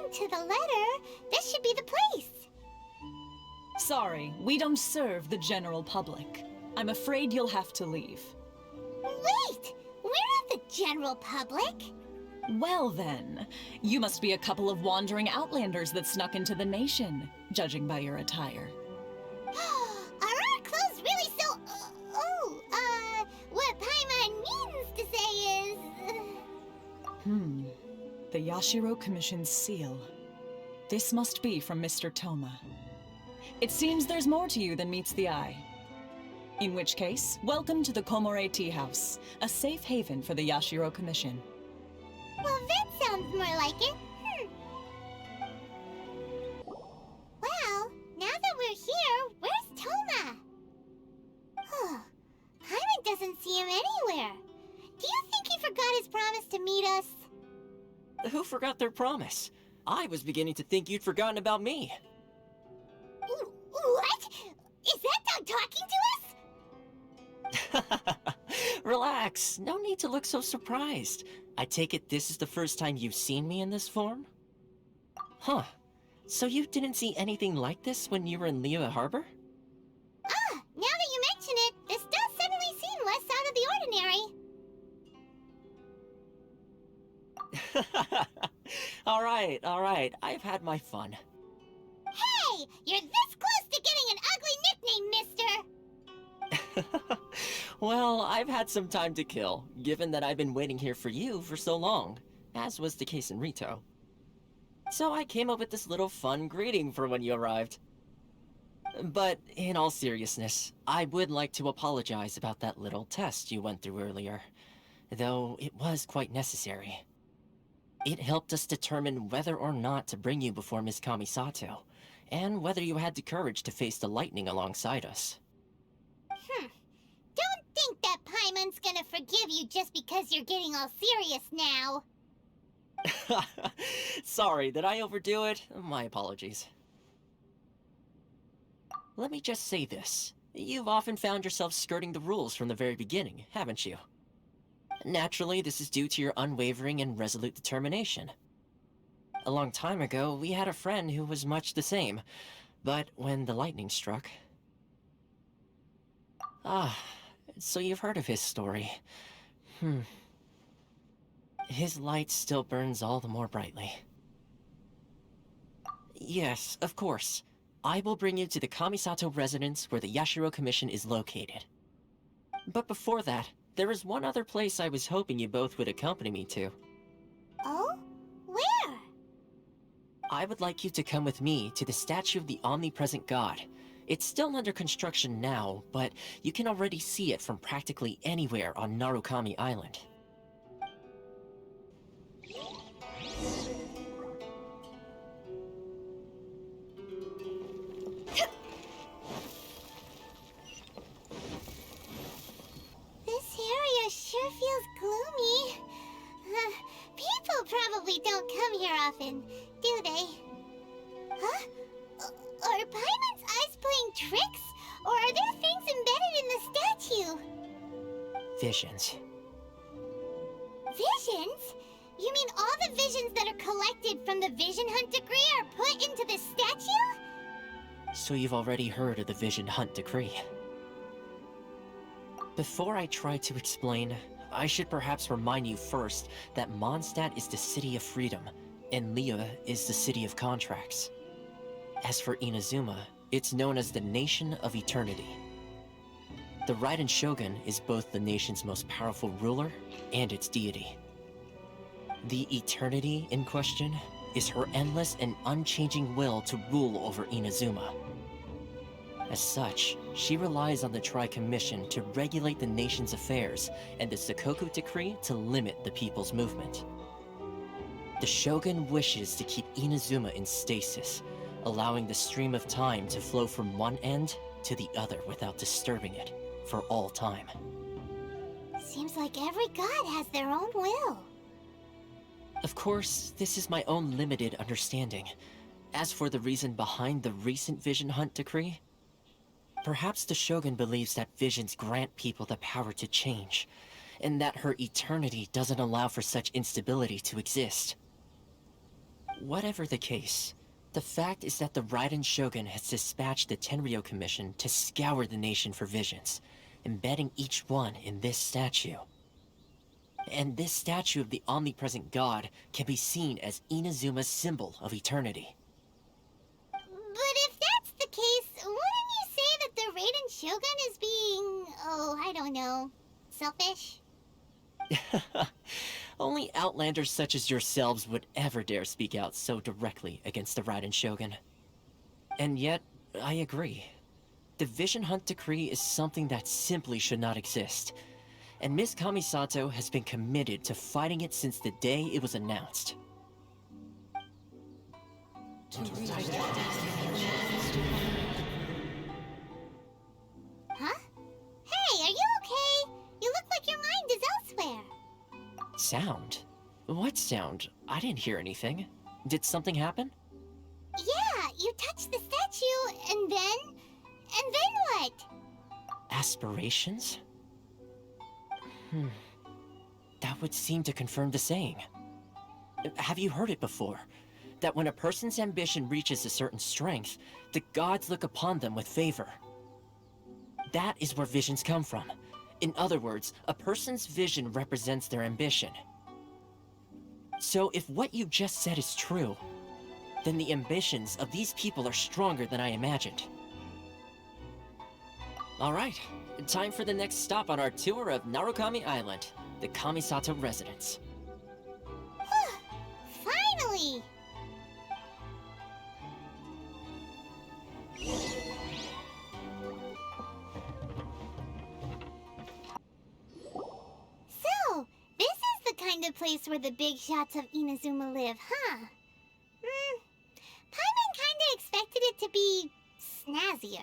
according to the letter, this should be the place. Sorry, we don't serve the general public. I'm afraid you'll have to leave. Wait! We're not the general public! Well then, you must be a couple of wandering outlanders that snuck into the nation, judging by your attire. Are our clothes really so... what Paimon means to say is... The Yashiro Commission's seal. This must be from Mr. Toma. It seems there's more to you than meets the eye. In which case, welcome to the Komore Tea House, a safe haven for the Yashiro Commission. Well, that sounds more like it. Well, now that we're here, where's Toma? Paimon doesn't see him anywhere. Do you think he forgot his promise to meet us? Who forgot their promise? I was beginning to think you'd forgotten about me. What? Is that dog talking to us? Relax, no need to look so surprised. I take it this is the first time you've seen me in this form? Huh. So you didn't see anything like this when you were in Liyue Harbor? Now that you mention it, this does suddenly seem less out of the ordinary. Alright, I've had my fun. Hey! You're this close to getting an ugly nickname, mister! Well, I've had some time to kill, given that I've been waiting here for you for so long, as was the case in Rito. So I came up with this little fun greeting for when you arrived. But in all seriousness, I would like to apologize about that little test you went through earlier, though it was quite necessary. It helped us determine whether or not to bring you before Miss Kamisato, and whether you had the courage to face the lightning alongside us. Don't think that Paimon's gonna forgive you just because you're getting all serious now. Sorry, did I overdo it? My apologies. Let me just say this. You've often found yourself skirting the rules from the very beginning, haven't you? Naturally, this is due to your unwavering and resolute determination. A long time ago, we had a friend who was much the same, but when the lightning struck... so you've heard of his story. His light still burns all the more brightly. Yes, of course. I will bring you to the Kamisato residence where the Yashiro Commission is located. But before that, there is one other place I was hoping you both would accompany me to. Oh? Where? I would like you to come with me to the statue of the omnipresent god. It's still under construction now, but you can already see it from practically anywhere on Narukami Island. This area sure feels gloomy. People probably don't come here often, do they? Huh? Are Paimon's eyes playing tricks? Or are there things embedded in the statue? Visions. Visions? You mean all the visions that are collected from the Vision Hunt Decree are put into this statue? So you've already heard of the Vision Hunt Decree. Before I try to explain, I should perhaps remind you first that Mondstadt is the city of freedom, and Liyue is the city of contracts. As for Inazuma, it's known as the Nation of Eternity. The Raiden Shogun is both the nation's most powerful ruler and its deity. The Eternity in question is her endless and unchanging will to rule over Inazuma. As such, she relies on the Tri-Commission to regulate the nation's affairs and the Sakoku Decree to limit the people's movement. The Shogun wishes to keep Inazuma in stasis, allowing the stream of time to flow from one end to the other without disturbing it for all time. Seems like every god has their own will. Of course, this is my own limited understanding. As for the reason behind the recent Vision Hunt Decree, perhaps the Shogun believes that visions grant people the power to change, and that her eternity doesn't allow for such instability to exist. Whatever the case, the fact is that the Raiden Shogun has dispatched the Tenryo Commission to scour the nation for visions, embedding each one in this statue. And this statue of the omnipresent god can be seen as Inazuma's symbol of eternity. But if that's the case, wouldn't you say that the Raiden Shogun is being, oh, I don't know, selfish? Only outlanders such as yourselves would ever dare speak out so directly against the Raiden Shogun. And yet, I agree. The Vision Hunt Decree is something that simply should not exist. And Miss Kamisato has been committed to fighting it since the day it was announced. Huh? Hey, are you okay? You look like your mind is elsewhere. Sound? What sound? I didn't hear anything. Did something happen? Yeah, you touched the statue, and then what? Aspirations? That would seem to confirm the saying. Have you heard it before? That when a person's ambition reaches a certain strength, the gods look upon them with favor. That is where visions come from. In other words, a person's vision represents their ambition. So if what you just said is true, then the ambitions of these people are stronger than I imagined. Alright, time for the next stop on our tour of Narukami Island, the Kamisato residence. Finally! So, this is the kind of place where the big shots of Inazuma live, huh? Paimon kinda expected it to be snazzier.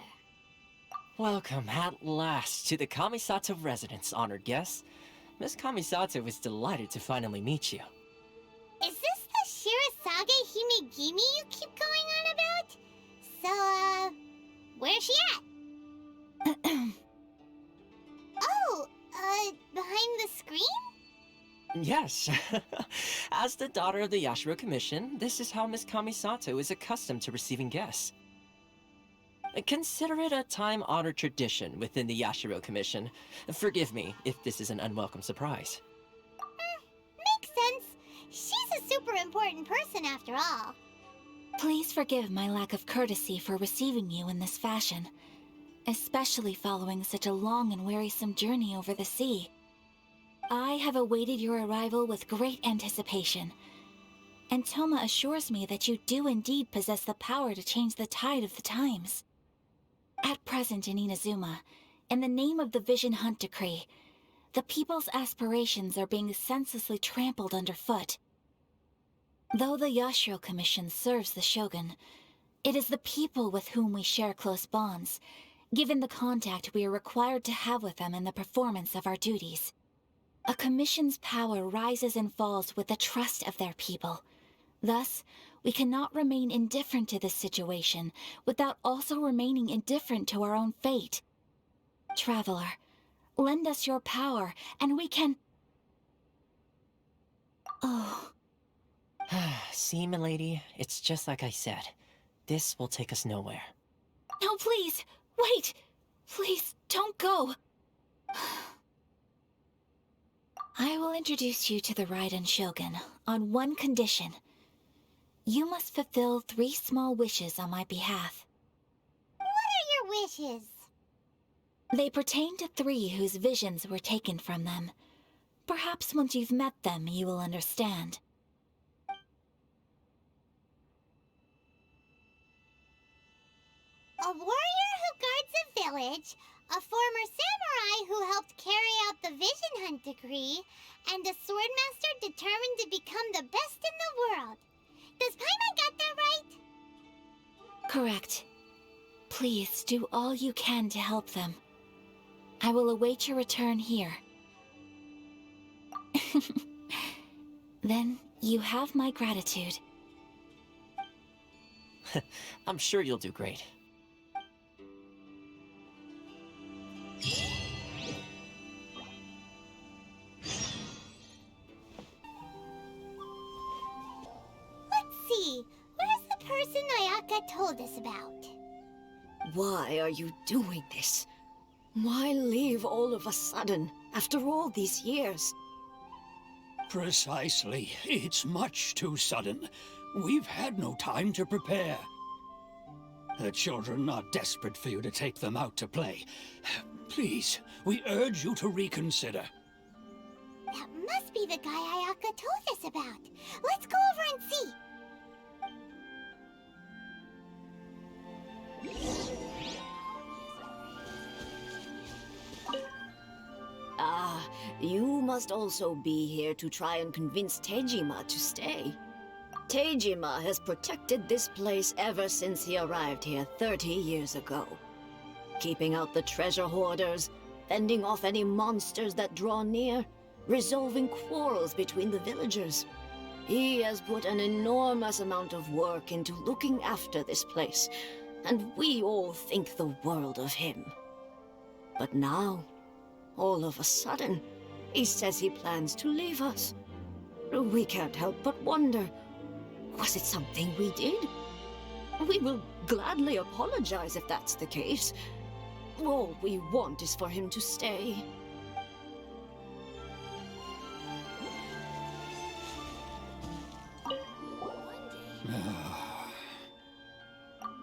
Welcome at last to the Kamisato residence, honored guests. Miss Kamisato is delighted to finally meet you. Is this the Shirazage Himegimi you keep going on about? So, where's she at? Oh, behind the screen? Yes. As the daughter of the Yashiro Commission, this is how Miss Kamisato is accustomed to receiving guests. Consider it a time-honored tradition within the Yashiro Commission. Forgive me if this is an unwelcome surprise. Makes sense. She's a super important person after all. Please forgive my lack of courtesy for receiving you in this fashion, especially following such a long and wearisome journey over the sea. I have awaited your arrival with great anticipation, and Toma assures me that you do indeed possess the power to change the tide of the times. At present in Inazuma, in the name of the Vision Hunt Decree, the people's aspirations are being senselessly trampled underfoot. Though the Yashiro Commission serves the Shogun, it is the people with whom we share close bonds, given the contact we are required to have with them in the performance of our duties. A commission's power rises and falls with the trust of their people. Thus, we cannot remain indifferent to this situation without also remaining indifferent to our own fate. Traveler, lend us your power, and we can... Oh... See, milady, it's just like I said. This will take us nowhere. No, please! Wait! Please, don't go! I will introduce you to the Raiden Shogun on one condition. You must fulfill 3 small wishes on my behalf. What are your wishes? They pertain to 3 whose visions were taken from them. Perhaps once you've met them, you will understand. A warrior who guards a village, a former samurai who helped carry out the Vision Hunt Decree, and a swordmaster determined to become the best in the world. Does Paimon got that right? Correct. Please do all you can to help them. I will await your return here. Then you have my gratitude. I'm sure you'll do great. Let's see, Ryuji! Where's the person Ayaka told us about? Why are you doing this? Why leave all of a sudden, after all these years? Precisely. It's much too sudden. We've had no time to prepare. The children are desperate for you to take them out to play. Please, we urge you to reconsider. That must be the guy Ayaka told us about. Let's go over and see. Ah, you must also be here to try and convince Tejima to stay. Tejima has protected this place ever since he arrived here 30 years ago. Keeping out the treasure hoarders, fending off any monsters that draw near, resolving quarrels between the villagers. He has put an enormous amount of work into looking after this place, and we all think the world of him. But now, all of a sudden, he says he plans to leave us. We can't help but wonder, was it something we did? We will gladly apologize if that's the case. All we want is for him to stay.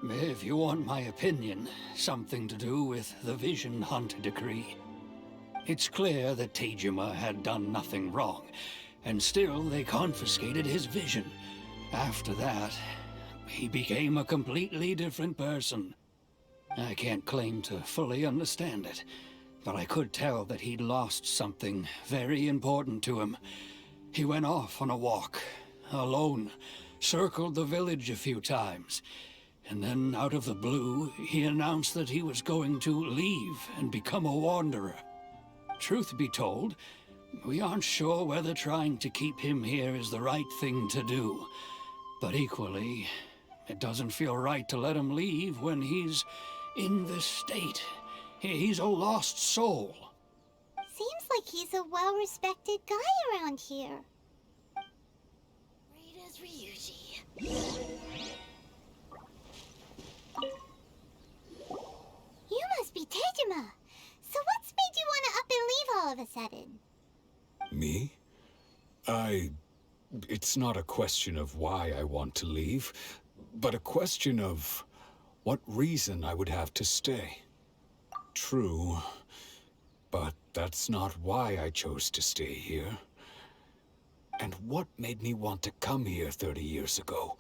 If you want my opinion, something to do with the Vision Hunt decree. It's clear that Tejima had done nothing wrong, and still they confiscated his vision. After that, he became a completely different person. I can't claim to fully understand it, but I could tell that he'd lost something very important to him. He went off on a walk, alone, circled the village a few times, and then out of the blue, he announced that he was going to leave and become a wanderer. Truth be told, we aren't sure whether trying to keep him here is the right thing to do. But equally, it doesn't feel right to let him leave when he's in this state. He's a lost soul. Seems like he's a well-respected guy around here. Right as Ryuji. You must be Tejima. So what's made you want to up and leave all of a sudden? Me? It's not a question of why I want to leave, but a question of what reason I would have to stay. True, but that's not why I chose to stay here. And what made me want to come here 30 years ago?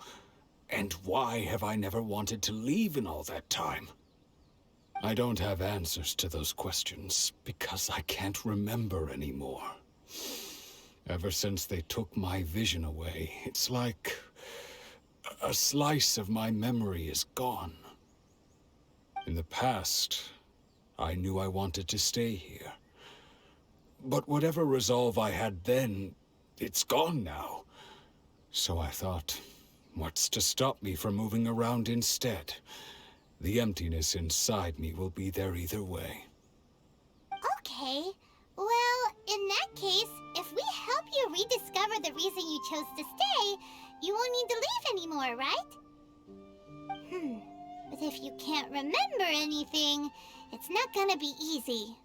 And why have I never wanted to leave in all that time? I don't have answers to those questions because I can't remember anymore. Ever since they took my vision away, it's like a slice of my memory is gone. In the past, I knew I wanted to stay here. But whatever resolve I had then, it's gone now. So I thought, what's to stop me from moving around instead? The emptiness inside me will be there either way. Okay. Well, in that case, if we help you rediscover the reason you chose to stay, you won't need to leave anymore, right? But if you can't remember anything, it's not gonna be easy.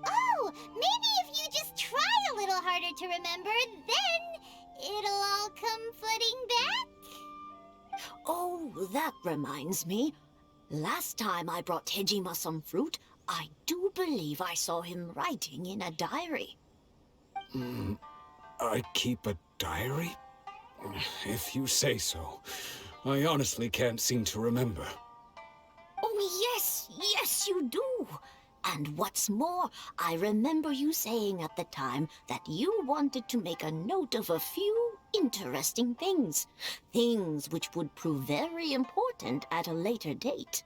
Oh, maybe if you just try a little harder to remember, then it'll all come flooding back. Oh, that reminds me. Last time I brought Tejima some fruit, I do believe I saw him writing in a diary. I keep a diary? If you say so. I honestly can't seem to remember. Oh, yes, you do. And what's more, I remember you saying at the time that you wanted to make a note of a few interesting things. Things which would prove very important at a later date.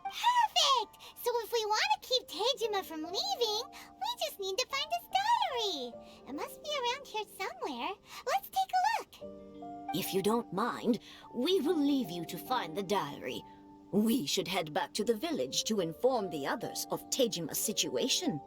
Perfect! So if we want to keep Tejima from leaving, we just need to find his diary. It must be around here somewhere. Let's take a look. If you don't mind, we will leave you to find the diary. We should head back to the village to inform the others of Tejima's situation.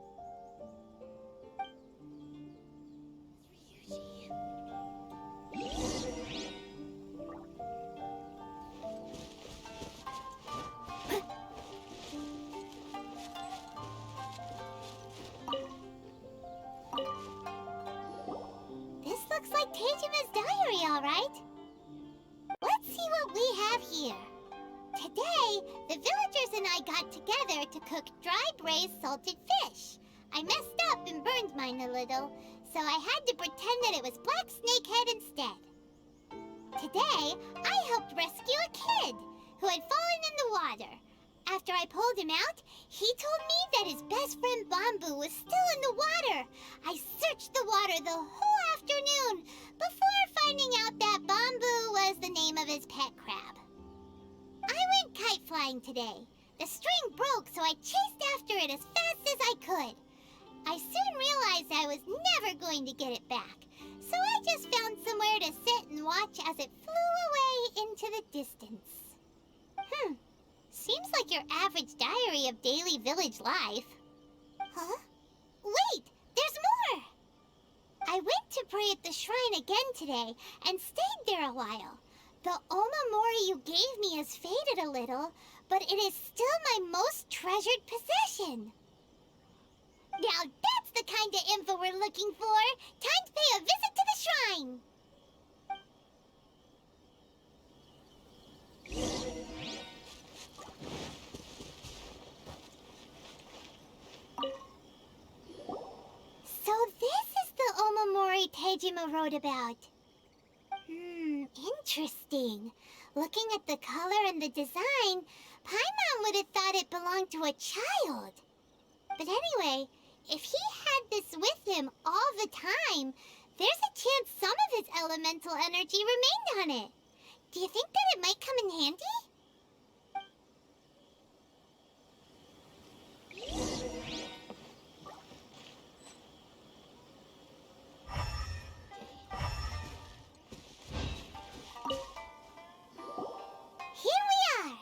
diary, all right. Let's see what we have here. Today, the villagers and I got together to cook dry braised salted fish. I messed up and burned mine a little, so I had to pretend that it was black snakehead instead. Today, I helped rescue a kid who had fallen in the water. After I pulled him out, he told me that his best friend Bamboo was still in the water. I searched the water the whole afternoon before finding out that Bamboo was the name of his pet crab. I went kite flying today. The string broke, so I chased after it as fast as I could. I soon realized I was never going to get it back, so I just found somewhere to sit and watch as it flew away into the distance. Seems like your average diary of daily village life. Huh? Wait, there's more! I went to pray at the shrine again today and stayed there a while. The Omamori you gave me has faded a little, but it is still my most treasured possession. Now that's the kind of info we're looking for. Time to pay a visit to the shrine. So this is the Omamori Tejima wrote about. Interesting. Looking at the color and the design, Paimon would have thought it belonged to a child. But anyway, if he had this with him all the time, there's a chance some of his elemental energy remained on it. Do you think that it might come in handy? Here we are!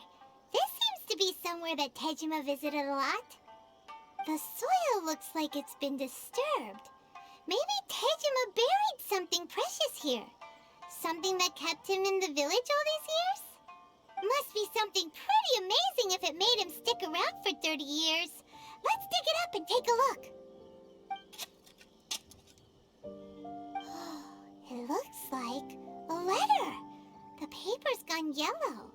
This seems to be somewhere that Tejima visited a lot. The soil looks like it's been disturbed. Maybe Tejima buried something precious here. Something that kept him in the village all these years? Must be something pretty amazing if it made him stick around for 30 years. Let's dig it up and take a look. It looks like a letter. The paper's gone yellow.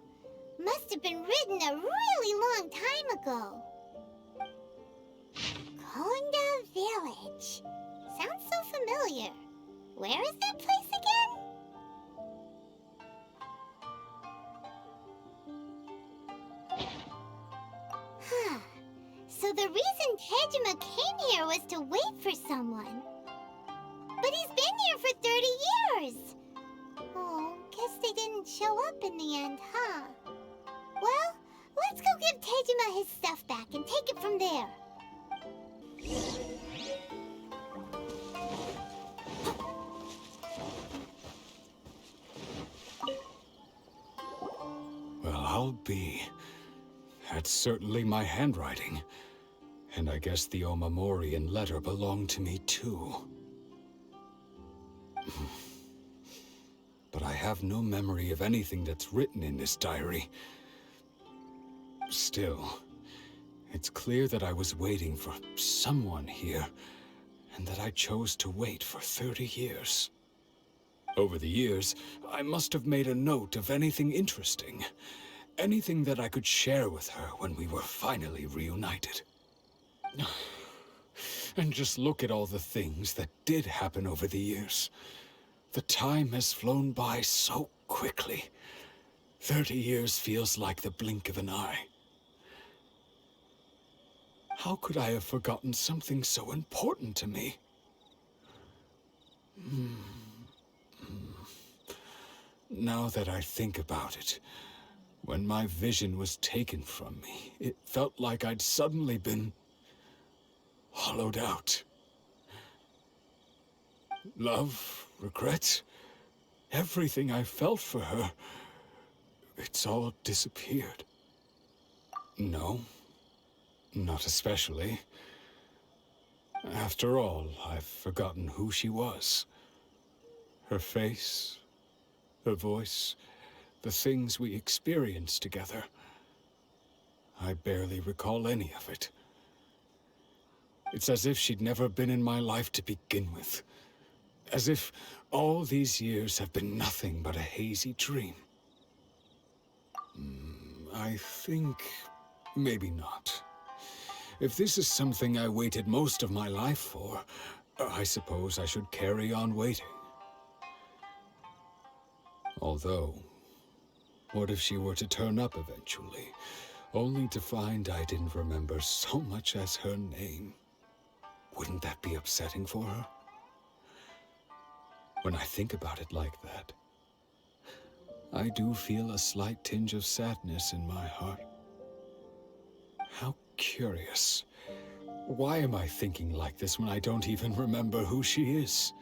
Must have been written a really long time ago. Konda Village. Sounds so familiar. Where is that place again? So the reason Tejima came here was to wait for someone. But he's been here for 30 years. Oh, guess they didn't show up in the end, huh? Well, let's go give Tejima his stuff back and take it from there. Well, I'll be. That's certainly my handwriting. And I guess the Omamorian letter belonged to me too. But I have no memory of anything that's written in this diary. Still, it's clear that I was waiting for someone here, and that I chose to wait for 30 years. Over the years, I must have made a note of anything interesting. Anything that I could share with her when we were finally reunited. And just look at all the things that did happen over the years. The time has flown by so quickly. 30 years feels like the blink of an eye. How could I have forgotten something so important to me? Now that I think about it, when my vision was taken from me, it felt like I'd suddenly been hollowed out. Love, regret, everything I felt for her, it's all disappeared. No, not especially. After all, I've forgotten who she was. Her face, her voice, the things we experienced together. I barely recall any of it. It's as if she'd never been in my life to begin with. as if all these years have been nothing but a hazy dream. I think maybe not. If this is something I waited most of my life for, I suppose I should carry on waiting. Although, what if she were to turn up eventually, only to find I didn't remember so much as her name? Wouldn't that be upsetting for her? When I think about it like that, I do feel a slight tinge of sadness in my heart. How curious. Why am I thinking like this when I don't even remember who she is?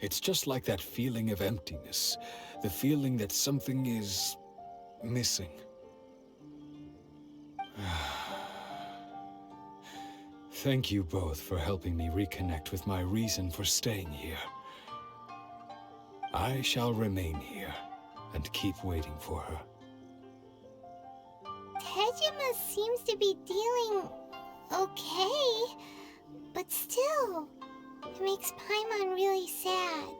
It's just like that feeling of emptiness, the feeling that something is missing. Thank you both for helping me reconnect with my reason for staying here. I shall remain here and keep waiting for her. Tejima seems to be dealing okay, but still, it makes Paimon really sad.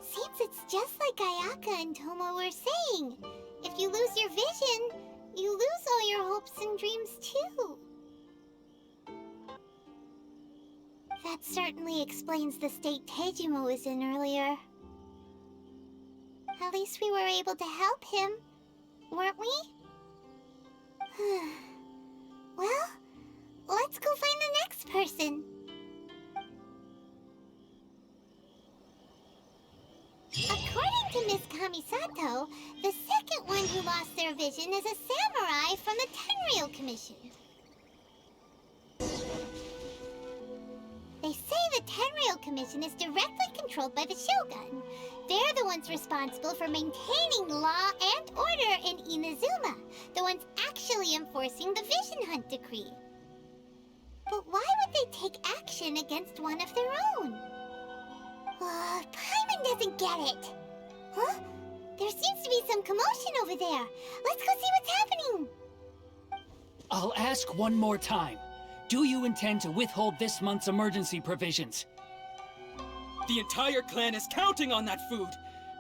Seems it's just like Ayaka and Toma were saying. If you lose your vision, you lose all your hopes and dreams too. That certainly explains the state Tejima was in earlier. At least we were able to help him, weren't we? Well, let's go find the next person. According to Miss Kamisato, the second one who lost their vision is a samurai from the Tenryou Commission. They say the Tenryou Commission is directly controlled by the Shogun. They're the ones responsible for maintaining law and order in Inazuma, the ones actually enforcing the Vision Hunt decree. But why would they take action against one of their own? Paimon doesn't get it. Huh? There seems to be some commotion over there. Let's go see what's happening. I'll ask one more time. Do you intend to withhold this month's emergency provisions? The entire clan is counting on that food!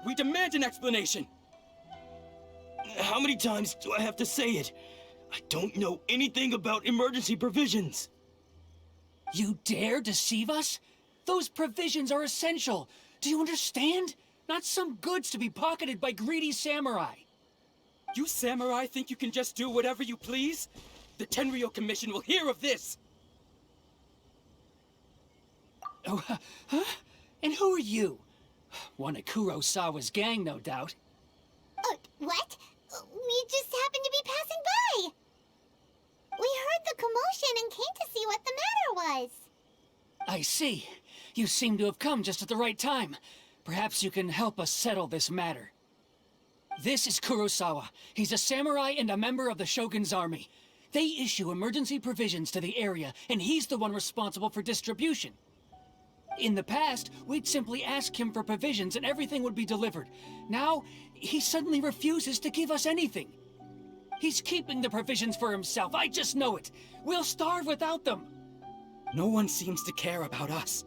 We demand an explanation! How many times do I have to say it? I don't know anything about emergency provisions! You dare deceive us? Those provisions are essential! Do you understand? Not some goods to be pocketed by greedy samurai! You samurai think you can just do whatever you please? The Tenryou Commission will hear of this! Oh, huh? And who are you? One of Kurosawa's gang, no doubt. What? We just happened to be passing by! We heard the commotion and came to see what the matter was. I see. You seem to have come just at the right time. Perhaps you can help us settle this matter. This is Kurosawa. He's a samurai and a member of the Shogun's army. They issue emergency provisions to the area, and he's the one responsible for distribution. In the past, we'd simply ask him for provisions and everything would be delivered. Now, he suddenly refuses to give us anything. He's keeping the provisions for himself, I just know it. We'll starve without them. No one seems to care about us.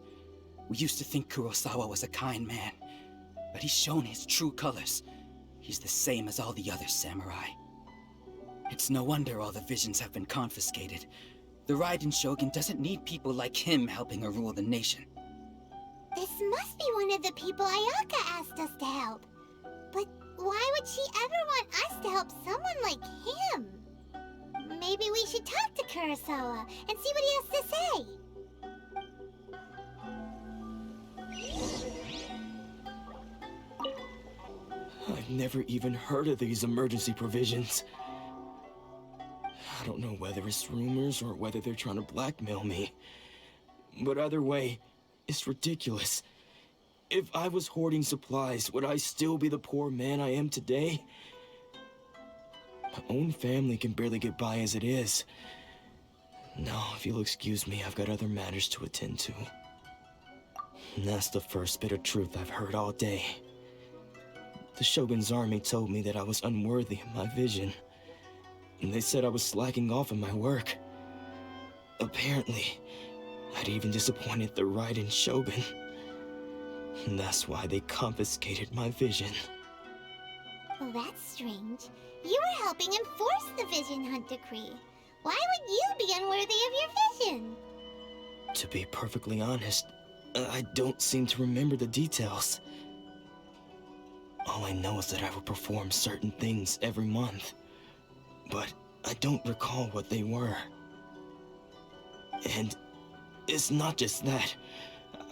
We used to think Kurosawa was a kind man, but he's shown his true colors. He's the same as all the other samurai. It's no wonder all the visions have been confiscated. The Raiden Shogun doesn't need people like him helping her rule the nation. This must be one of the people Ayaka asked us to help. But why would she ever want us to help someone like him? Maybe we should talk to Kurosawa and see what he has to say. I've never even heard of these emergency provisions. I don't know whether it's rumors or whether they're trying to blackmail me. But either way, it's ridiculous. If I was hoarding supplies, would I still be the poor man I am today? My own family can barely get by as it is. Now, if you'll excuse me, I've got other matters to attend to. And that's the first bit of truth I've heard all day. The Shogun's army told me that I was unworthy of my vision. And they said I was slacking off in my work. Apparently, I'd even disappointed the Raiden Shogun. And that's why they confiscated my vision. Well, that's strange. You were helping enforce the Vision Hunt Decree. Why would you be unworthy of your vision? To be perfectly honest, I don't seem to remember the details. All I know is that I would perform certain things every month, but I don't recall what they were. And it's not just that.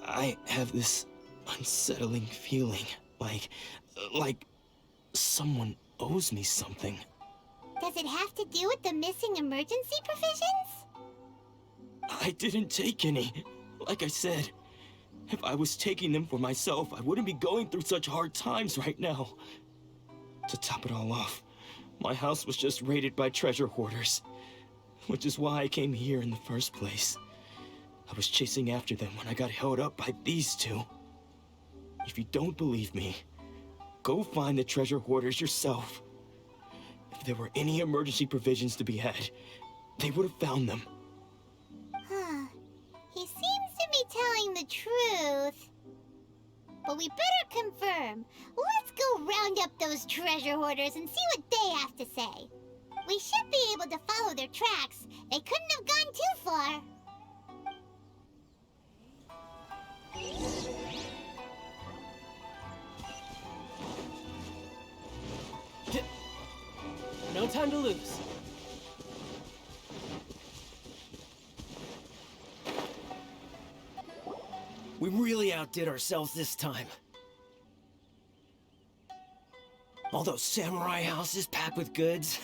I have this unsettling feeling, like someone owes me something. Does it have to do with the missing emergency provisions? I didn't take any. Like I said, if I was taking them for myself, I wouldn't be going through such hard times right now. To top it all off, my house was just raided by treasure hoarders, which is why I came here in the first place. I was chasing after them when I got held up by these two. If you don't believe me, go find the treasure hoarders yourself. If there were any emergency provisions to be had, they would have found them. Huh. He seems to be telling the truth. But we better confirm. Let's go round up those treasure hoarders and see what they have to say. We should be able to follow their tracks. They couldn't have gone too far. No time to lose. We really outdid ourselves this time. All those samurai houses packed with goods.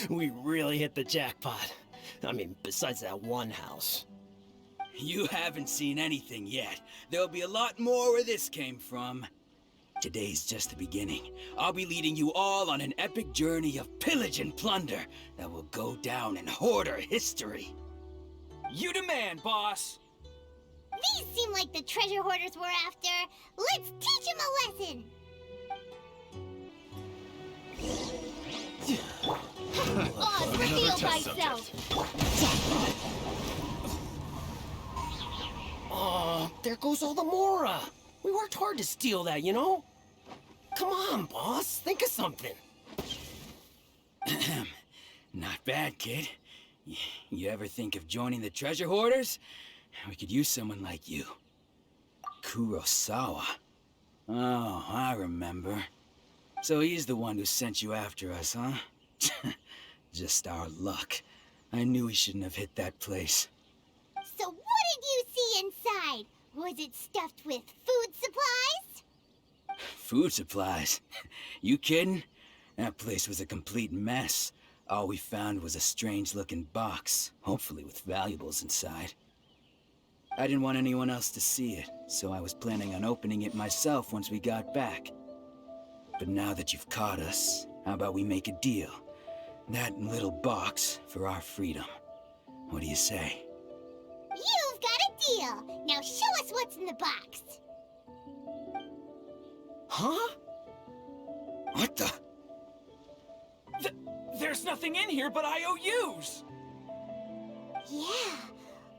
We really hit the jackpot. I mean, besides that one house. You haven't seen anything yet. There'll be a lot more where this came from. Today's just the beginning. I'll be leading you all on an epic journey of pillage and plunder that will go down in hoarder history. You demand, boss! These seem like the treasure hoarders we're after. Let's teach them a lesson. Oz, reveal thyself! Oh, there goes all the Mora. We worked hard to steal that, you know? Come on, boss. Think of something. Not bad, kid. You ever think of joining the treasure hoarders? We could use someone like you. Kurosawa. Oh, I remember. So he's the one who sent you after us, huh? Just our luck. I knew we shouldn't have hit that place. So what did you see inside? Was it stuffed with food supplies? Food supplies? You kidding? That place was a complete mess. All we found was a strange-looking box, hopefully with valuables inside. I didn't want anyone else to see it, so I was planning on opening it myself once we got back. But now that you've caught us, how about we make a deal? That little box for our freedom. What do you say? You've got a deal. Now show us what's in the box. Huh? What the? There's nothing in here but IOUs! Yeah,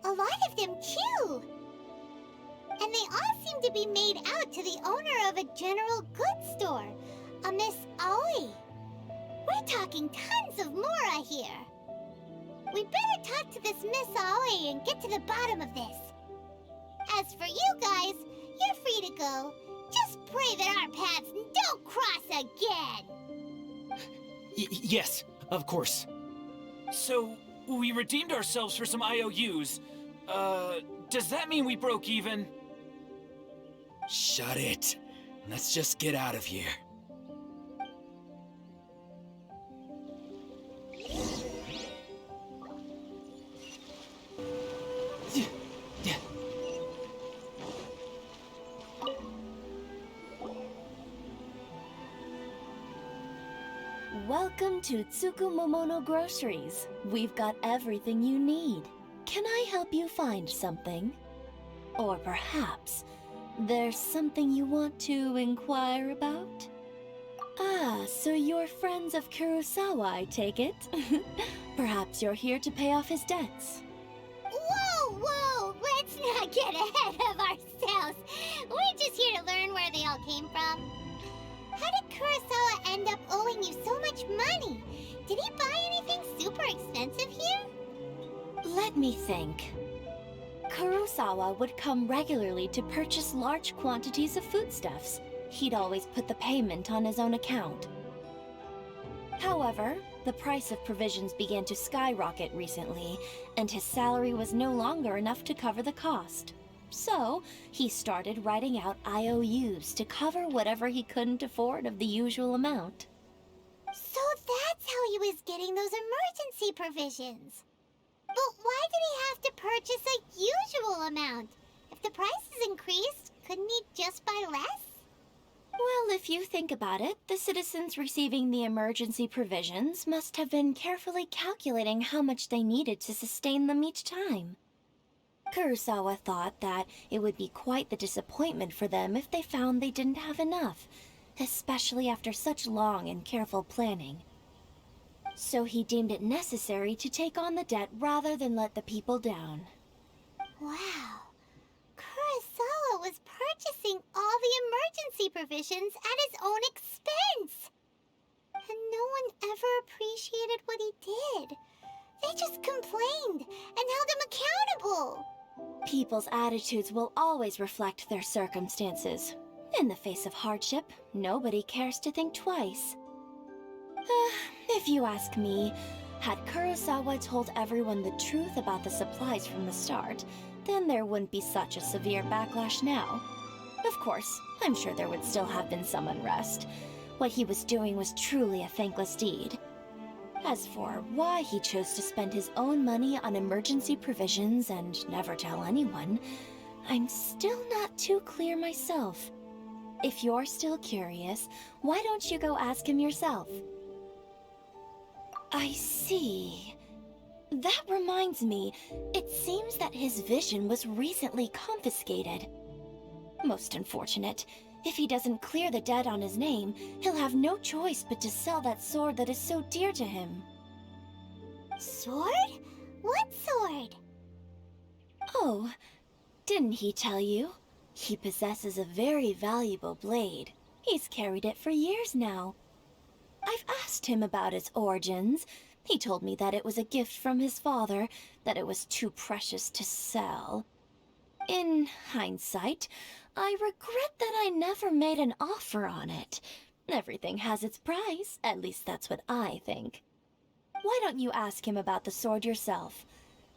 a lot of them too. And they all seem to be made out to the owner of a general goods store, a Miss Aoi. We're talking tons of Mora here. We better talk to this Miss Aoi and get to the bottom of this. As for you guys, you're free to go. Just pray that our paths don't cross again. Yes, of course. So, we redeemed ourselves for some IOUs. Does that mean we broke even? Shut it. Let's just get out of here. Welcome to Tsukumomono Groceries. We've got everything you need. Can I help you find something? Or perhaps there's something you want to inquire about? Ah, so you're friends of Kurosawa, I take it? Perhaps you're here to pay off his debts. Whoa, whoa! Let's not get ahead of ourselves. We're just here to giving you so much money. Did he buy anything super expensive here? Let me think. Kurosawa would come regularly to purchase large quantities of foodstuffs. He'd always put the payment on his own account. However, the price of provisions began to skyrocket recently, and his salary was no longer enough to cover the cost. So, he started writing out IOUs to cover whatever he couldn't afford of the usual amount. So that's how he was getting those emergency provisions. But why did he have to purchase a usual amount? If the prices increased, couldn't he just buy less? Well, if you think about it, the citizens receiving the emergency provisions must have been carefully calculating how much they needed to sustain them each time. Kurosawa thought that it would be quite the disappointment for them if they found they didn't have enough, especially after such long and careful planning. So he deemed it necessary to take on the debt rather than let the people down. Wow. Kurosawa was purchasing all the emergency provisions at his own expense. And no one ever appreciated what he did. They just complained and held him accountable. People's attitudes will always reflect their circumstances. In the face of hardship, nobody cares to think twice. If you ask me, had Kurosawa told everyone the truth about the supplies from the start, then there wouldn't be such a severe backlash now. Of course, I'm sure there would still have been some unrest. What he was doing was truly a thankless deed. As for why he chose to spend his own money on emergency provisions and never tell anyone, I'm still not too clear myself. If you're still curious, why don't you go ask him yourself? I see. That reminds me, it seems that his vision was recently confiscated. Most unfortunate. If he doesn't clear the debt on his name, he'll have no choice but to sell that sword that is so dear to him. Sword? What sword? Oh, didn't he tell you? He possesses a very valuable blade. He's carried it for years now. I've asked him about its origins. He told me that it was a gift from his father, that it was too precious to sell. In hindsight, I regret that I never made an offer on it. Everything has its price, at least that's what I think. Why don't you ask him about the sword yourself?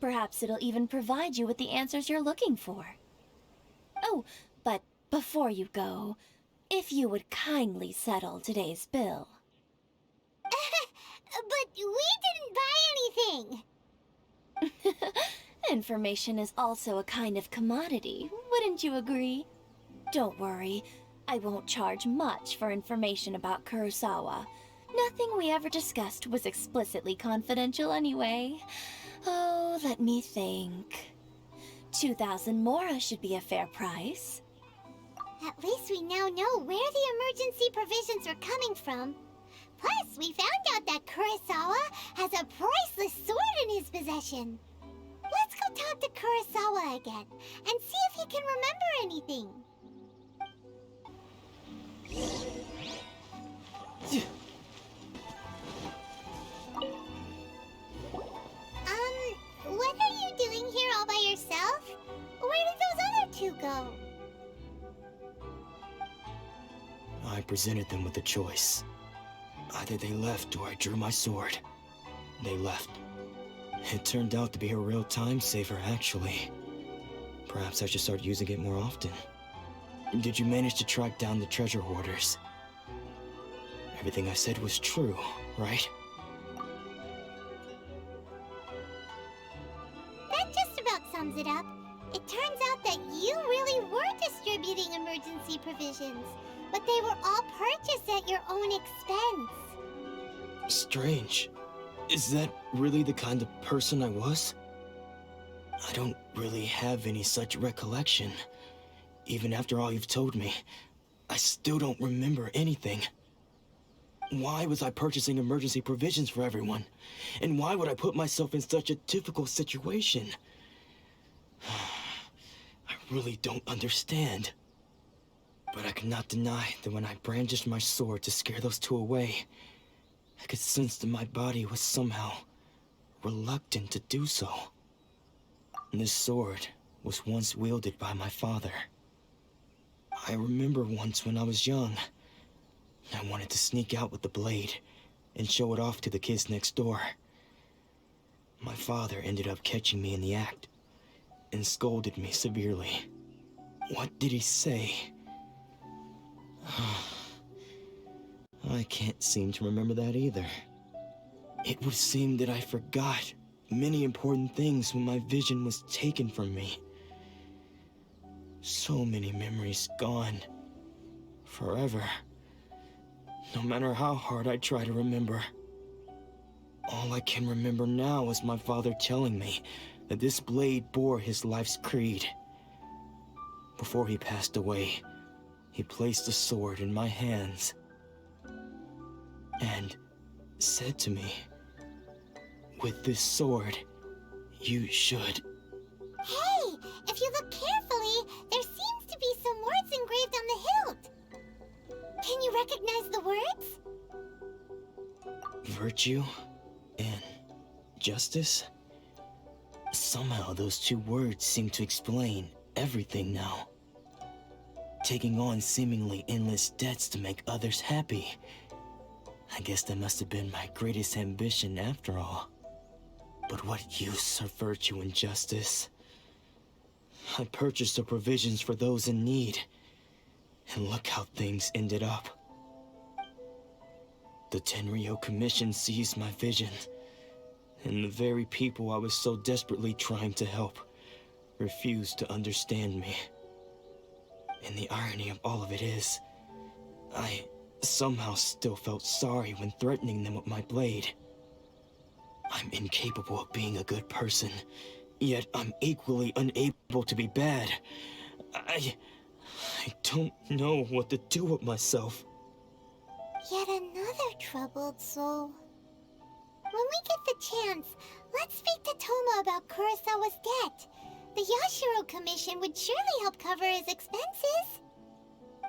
Perhaps it'll even provide you with the answers you're looking for. Oh, but before you go, if you would kindly settle today's bill. But we didn't buy anything! Information is also a kind of commodity, wouldn't you agree? Don't worry, I won't charge much for information about Kurosawa. Nothing we ever discussed was explicitly confidential anyway. Oh, let me think. 2,000 mora should be a fair price. At least we now know where the emergency provisions are coming from. Plus, we found out that Kurosawa has a priceless sword in his possession. Let's go talk to Kurosawa again, and see if he can remember anything. What are you doing here all by yourself? Where did those other two go? I presented them with a choice. Either they left or I drew my sword. They left. It turned out to be a real time saver, actually. Perhaps I should start using it more often. Did you manage to track down the treasure hoarders? Everything I said was true, right? That just about sums it up. It turns out that you really were distributing emergency provisions, but they were all purchased at your own expense. Strange. Is that really the kind of person I was? I don't really have any such recollection. Even after all you've told me, I still don't remember anything. Why was I purchasing emergency provisions for everyone? And why would I put myself in such a difficult situation? I really don't understand. But I cannot deny that when I brandished my sword to scare those two away, I could sense that my body was somehow reluctant to do so. This sword was once wielded by my father. I remember once when I was young, I wanted to sneak out with the blade and show it off to the kids next door. My father ended up catching me in the act and scolded me severely. What did he say? I can't seem to remember that either. It would seem that I forgot many important things when my vision was taken from me. So many memories gone. Forever. No matter how hard I try to remember. All I can remember now is my father telling me that this blade bore his life's creed. Before he passed away, he placed the sword in my hands and said to me, "With this sword, you should..." Hey, if you look carefully, there seems to be some words engraved on the hilt. Can you recognize the words? Virtue and justice? Somehow those two words seem to explain everything now. Taking on seemingly endless debts to make others happy. I guess that must have been my greatest ambition after all. But what use are virtue and justice? I purchased the provisions for those in need, and look how things ended up. The Tenryo Commission seized my vision, and the very people I was so desperately trying to help refused to understand me. And the irony of all of it is, I somehow still felt sorry when threatening them with my blade. I'm incapable of being a good person, yet I'm equally unable to be bad. I don't know what to do with myself. Yet another troubled soul. When we get the chance, let's speak to Toma about Kurosawa's debt. The Yashiro Commission would surely help cover his expenses.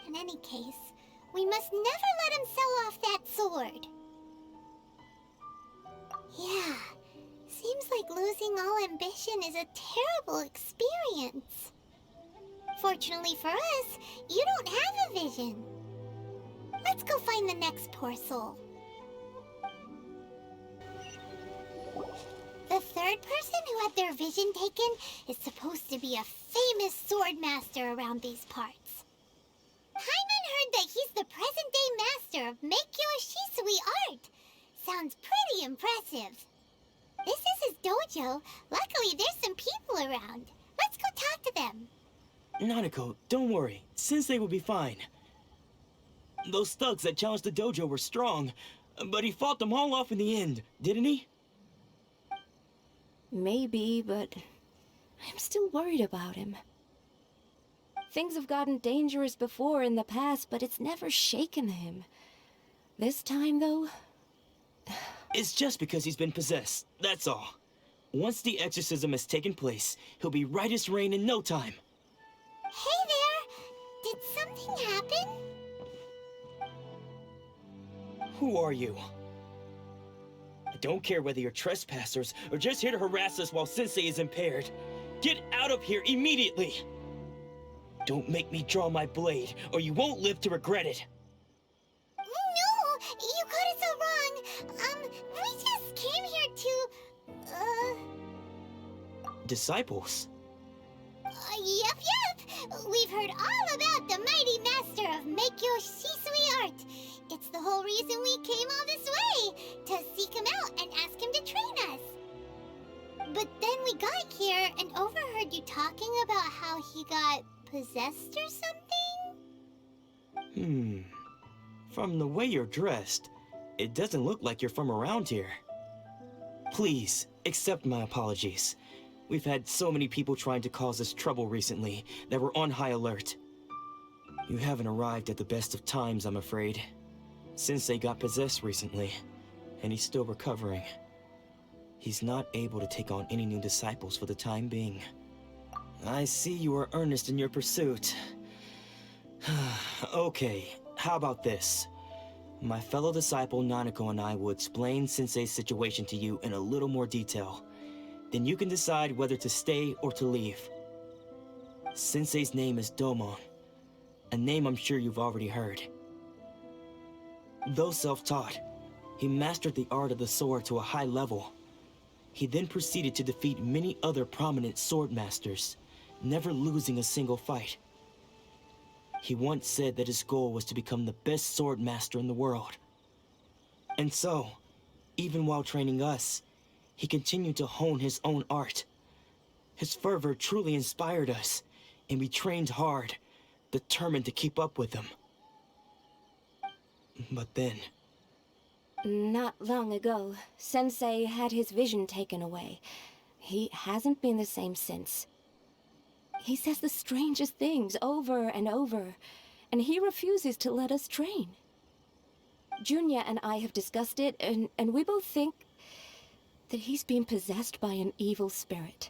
In any case, we must never let him sell off that sword. Yeah, seems like losing all ambition is a terrible experience. Fortunately for us, you don't have a vision. Let's go find the next poor soul. The third person who had their vision taken is supposed to be a famous sword master around these parts. Hyman heard that he's the present-day master of Meikyo Shisui art. Sounds pretty impressive. This is his dojo. Luckily, there's some people around. Let's go talk to them. Nanako, don't worry. Sensei will be fine. Those thugs that challenged the dojo were strong, but he fought them all off in the end, didn't he? Maybe, but I'm still worried about him. Things have gotten dangerous before in the past, but it's never shaken him. This time, though... It's just because he's been possessed, that's all. Once the exorcism has taken place, he'll be right as rain in no time. Hey there! Did something happen? Who are you? I don't care whether you're trespassers or just here to harass us while Sensei is impaired. Get out of here immediately! Don't make me draw my blade, or you won't live to regret it. No! You got it so wrong! We just came here to... Disciples? Yep! We've heard all about the mighty master of Meikyo Shisui art. It's the whole reason we came all this way, to seek him out and ask him to train us. But then we got here and overheard you talking about how he got possessed or something? From the way you're dressed, it doesn't look like you're from around here. Please, accept my apologies. We've had so many people trying to cause us trouble recently that we're on high alert. You haven't arrived at the best of times, I'm afraid. Sensei got possessed recently, and he's still recovering. He's not able to take on any new disciples for the time being. I see you are earnest in your pursuit. Okay, how about this? My fellow disciple Nanako and I will explain Sensei's situation to you in a little more detail. Then you can decide whether to stay or to leave. Sensei's name is Domon, a name I'm sure you've already heard. Though self-taught, he mastered the art of the sword to a high level. He then proceeded to defeat many other prominent sword masters, never losing a single fight. He once said that his goal was to become the best sword master in the world. And so, even while training us, he continued to hone his own art. His fervor truly inspired us, and we trained hard, determined to keep up with him. But then... Not long ago, Sensei had his vision taken away. He hasn't been the same since. He says the strangest things over and over, and he refuses to let us train. Junya and I have discussed it, and we both think that he's been possessed by an evil spirit.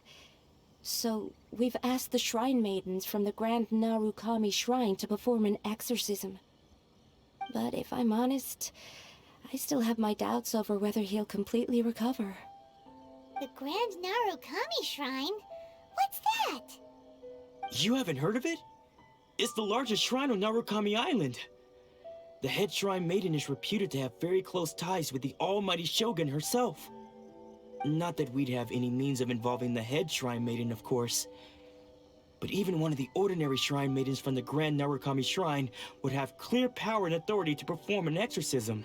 So we've asked the Shrine Maidens from the Grand Narukami Shrine to perform an exorcism. But if I'm honest, I still have my doubts over whether he'll completely recover. The Grand Narukami Shrine? What's that? You haven't heard of it? It's the largest shrine on Narukami Island. The head shrine maiden is reputed to have very close ties with the almighty Shogun herself. Not that we'd have any means of involving the head shrine maiden, of course. But even one of the ordinary shrine maidens from the Grand Narukami Shrine would have clear power and authority to perform an exorcism.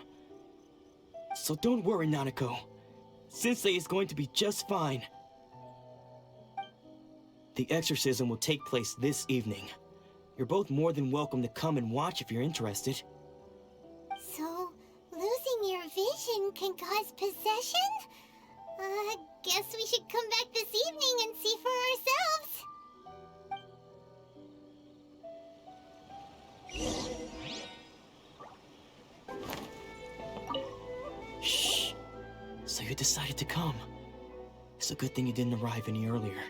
So don't worry, Nanako. Sensei is going to be just fine. The exorcism will take place this evening. You're both more than welcome to come and watch if you're interested. So, losing your vision can cause possession? Guess we should come back this evening and see for ourselves. Shh. So you decided to come. It's a good thing you didn't arrive any earlier.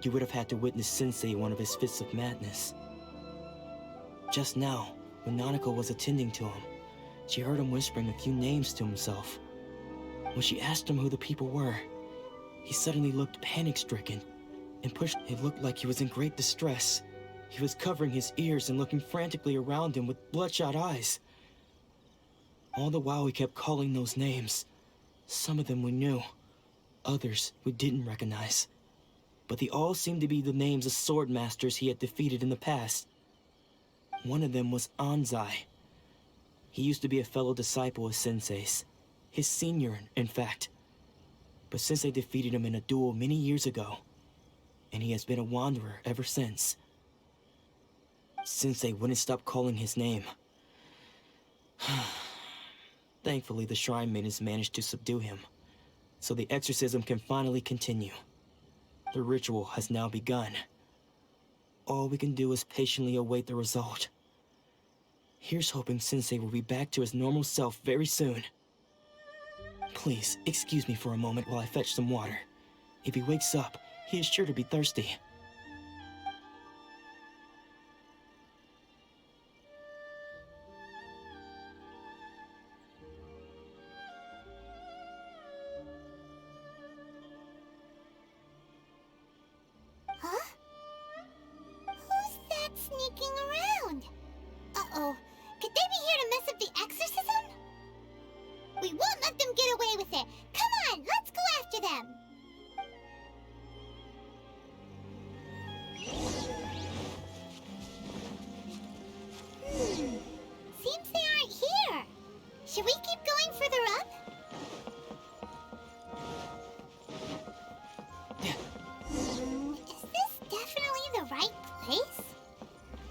You would have had to witness Sensei one of his fits of madness. Just now, when Nanako was attending to him, she heard him whispering a few names to himself. When she asked him who the people were, he suddenly looked panic-stricken and pushed. It looked like he was in great distress. He was covering his ears and looking frantically around him with bloodshot eyes. All the while he kept calling those names. Some of them we knew, others we didn't recognize. But they all seemed to be the names of sword masters he had defeated in the past. One of them was Anzai. He used to be a fellow disciple of Sensei's. His senior, in fact. But Sensei defeated him in a duel many years ago, and he has been a wanderer ever since. Sensei wouldn't stop calling his name. Thankfully, the Shrine Maidens managed to subdue him, so the exorcism can finally continue. The ritual has now begun. All we can do is patiently await the result. Here's hoping Sensei will be back to his normal self very soon. Please, excuse me for a moment while I fetch some water. If he wakes up, he is sure to be thirsty. Huh? Who's that sneaking around? Uh-oh. Could they be here to mess up the exorcism? We won't let them get away with it. Come on, let's go after them. Seems they aren't here. Should we keep going further up? Is this definitely the right place?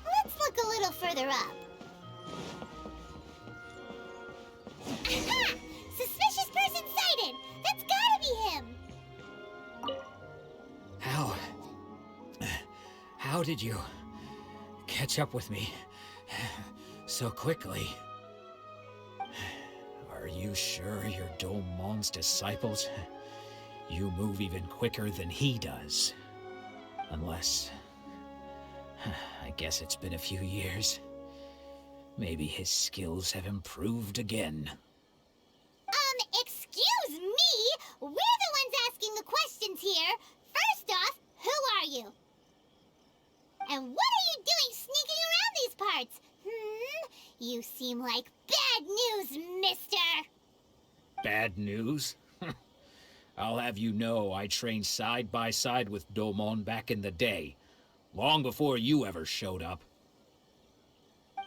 Let's look a little further up. Aha! Suspicious person sighted! That's gotta be him! How did you catch up with me so quickly? Are you sure you're Domon's disciples? You move even quicker than he does. Unless... I guess it's been a few years. Maybe his skills have improved again. Excuse me? We're the ones asking the questions here. First off, who are you? And what are you doing sneaking around these parts? You seem like bad news, mister. Bad news? I'll have you know I trained side by side with Domon back in the day, long before you ever showed up.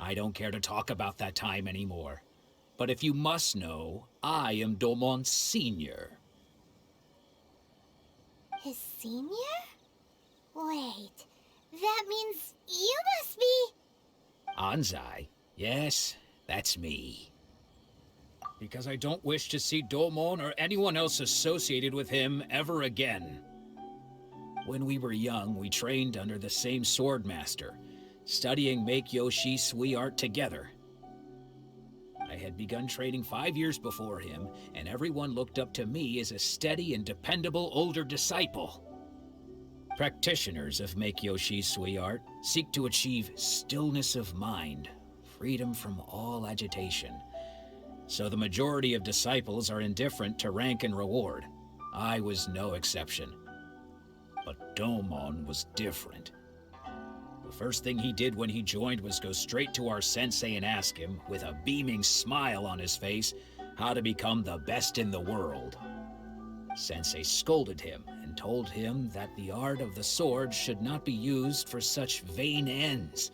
I don't care to talk about that time anymore. But if you must know, I am Domon's senior. His senior? Wait, that means you must be... Anzai? Yes, that's me. Because I don't wish to see Domon or anyone else associated with him ever again. When we were young, we trained under the same swordmaster, studying Make-Yoshi Sui art together. I had begun training 5 years before him, and everyone looked up to me as a steady and dependable older disciple. Practitioners of Make-Yoshi Sui art seek to achieve stillness of mind, freedom from all agitation. So the majority of disciples are indifferent to rank and reward. I was no exception. But Domon was different. The first thing he did when he joined was go straight to our sensei and ask him, with a beaming smile on his face, how to become the best in the world. Sensei scolded him and told him that the art of the sword should not be used for such vain ends.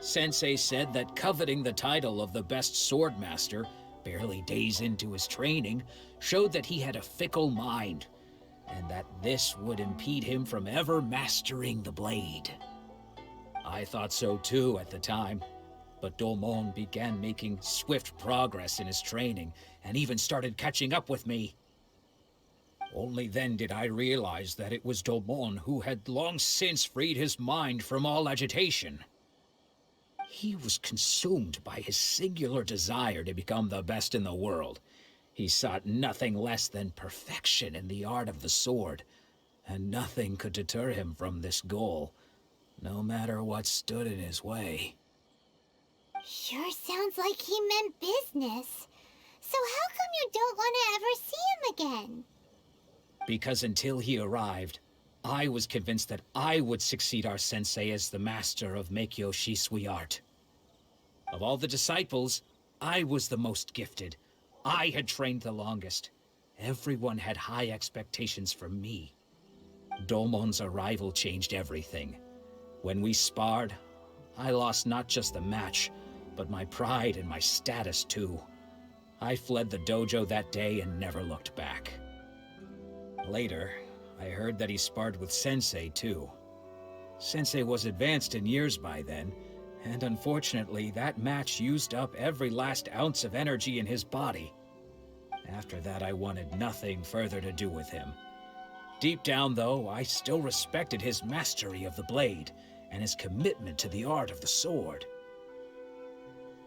Sensei said that coveting the title of the best swordmaster, barely days into his training, showed that he had a fickle mind, and that this would impede him from ever mastering the blade. I thought so too at the time, but Domon began making swift progress in his training and even started catching up with me. Only then did I realize that it was Domon who had long since freed his mind from all agitation. He was consumed by his singular desire to become the best in the world. He sought nothing less than perfection in the art of the sword, and nothing could deter him from this goal, no matter what stood in his way. Sure sounds like he meant business. So how come you don't want to ever see him again? Because until he arrived, I was convinced that I would succeed our sensei as the master of Make-Yoshi Sui art. Of all the disciples, I was the most gifted. I had trained the longest. Everyone had high expectations from me. Domon's arrival changed everything. When we sparred, I lost not just the match, but my pride and my status too. I fled the dojo that day and never looked back. Later, I heard that he sparred with Sensei too. Sensei was advanced in years by then, and unfortunately that match used up every last ounce of energy in his body. After that, I wanted nothing further to do with him. Deep down, though, I still respected his mastery of the blade and his commitment to the art of the sword.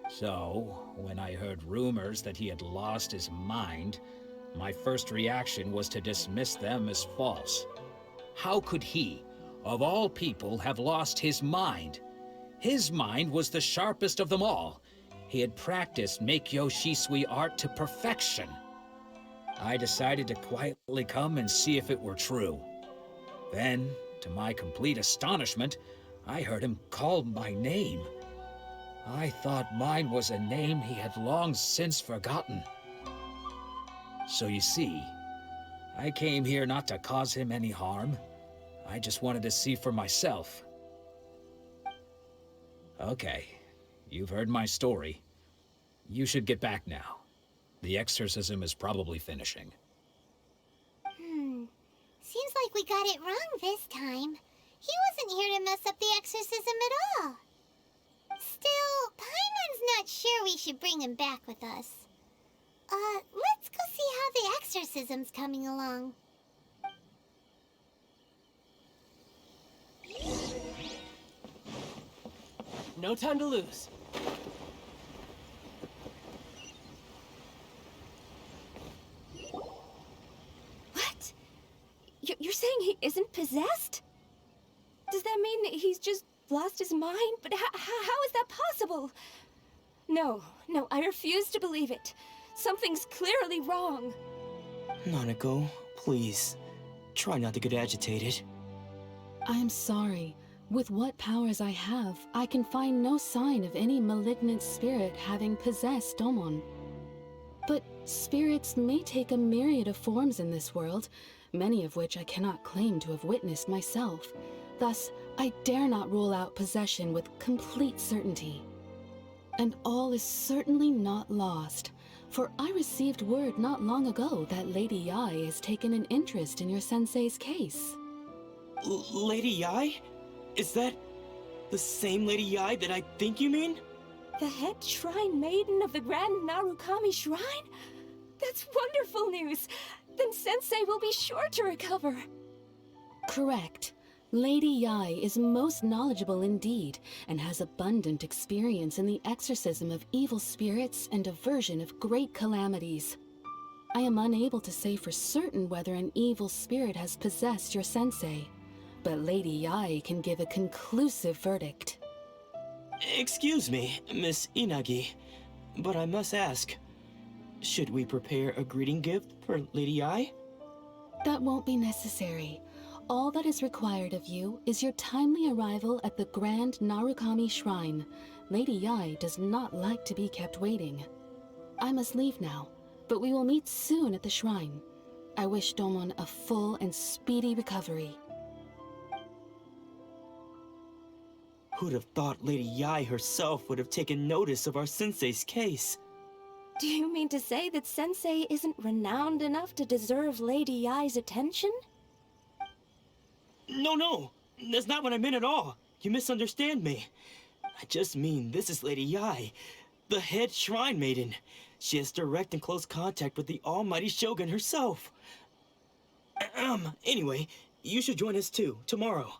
So, when I heard rumors that he had lost his mind, my first reaction was to dismiss them as false. How could he, of all people, have lost his mind? His mind was the sharpest of them all. He had practiced Make-Yoshi Sui art to perfection. I decided to quietly come and see if it were true. Then, to my complete astonishment, I heard him call my name. I thought mine was a name he had long since forgotten. So you see, I came here not to cause him any harm. I just wanted to see for myself. Okay, you've heard my story. You should get back now. The exorcism is probably finishing. Seems like we got it wrong this time. He wasn't here to mess up the exorcism at all. Still, Paimon's not sure we should bring him back with us. Let's go see how the exorcism's coming along. No time to lose. What? You're saying he isn't possessed? Does that mean he's just lost his mind? But how is that possible? No, I refuse to believe it. Something's clearly wrong. Nanako, please. Try not to get agitated. I am sorry. With what powers I have, I can find no sign of any malignant spirit having possessed Domon. But spirits may take a myriad of forms in this world, many of which I cannot claim to have witnessed myself. Thus, I dare not rule out possession with complete certainty. And all is certainly not lost, for I received word not long ago that Lady Yae has taken an interest in your sensei's case. Lady Yae? Is that the same Lady Yae that I think you mean? The head shrine maiden of the Grand Narukami Shrine? That's wonderful news! Then Sensei will be sure to recover. Correct. Lady Yae is most knowledgeable indeed, and has abundant experience in the exorcism of evil spirits and aversion of great calamities. I am unable to say for certain whether an evil spirit has possessed your sensei, but Lady Yae can give a conclusive verdict. Excuse me, Miss Inagi, but I must ask, should we prepare a greeting gift for Lady Yae? That won't be necessary. All that is required of you is your timely arrival at the Grand Narukami Shrine. Lady Yae does not like to be kept waiting. I must leave now, but we will meet soon at the shrine. I wish Domon a full and speedy recovery. Who'd have thought Lady Yae herself would have taken notice of our sensei's case? Do you mean to say that Sensei isn't renowned enough to deserve Lady Yae's attention? No, that's not what I meant at all. You misunderstand me. I just mean this is Lady Yae, the head shrine maiden. She has direct and close contact with the almighty Shogun herself. Anyway, you should join us too, tomorrow.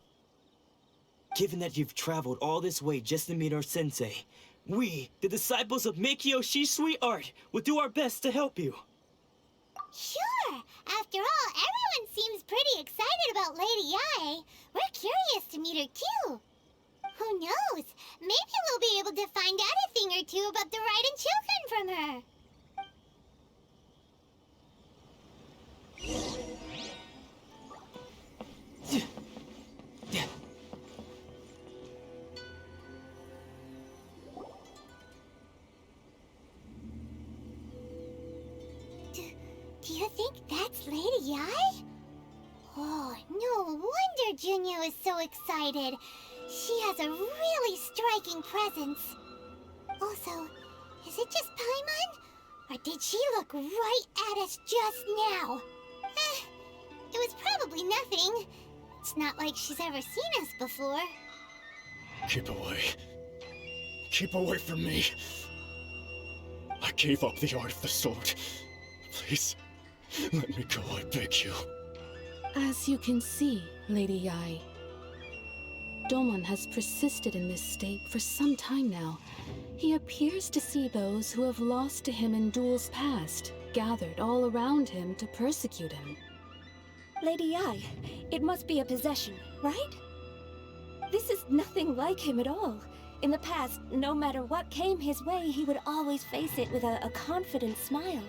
Given that you've traveled all this way just to meet our sensei, we, the disciples of Meikyo Shisui Art, will do our best to help you. Sure! After all, everyone seems pretty excited about Lady Yae. We're curious to meet her too. Who knows? Maybe we'll be able to find out a thing or two about the Raiden children from her. Do you think that's Lady Yae? Oh, no wonder Junyo is so excited. She has a really striking presence. Also, is it just Paimon? Or did she look right at us just now? It was probably nothing. It's not like she's ever seen us before. Keep away. Keep away from me. I gave up the art of the sword. Please, let me go, I beg you. As you can see, Lady Yae, Domon has persisted in this state for some time now. He appears to see those who have lost to him in duels past, gathered all around him to persecute him. Lady Yae, it must be a possession, right? This is nothing like him at all. In the past, no matter what came his way, he would always face it with a confident smile.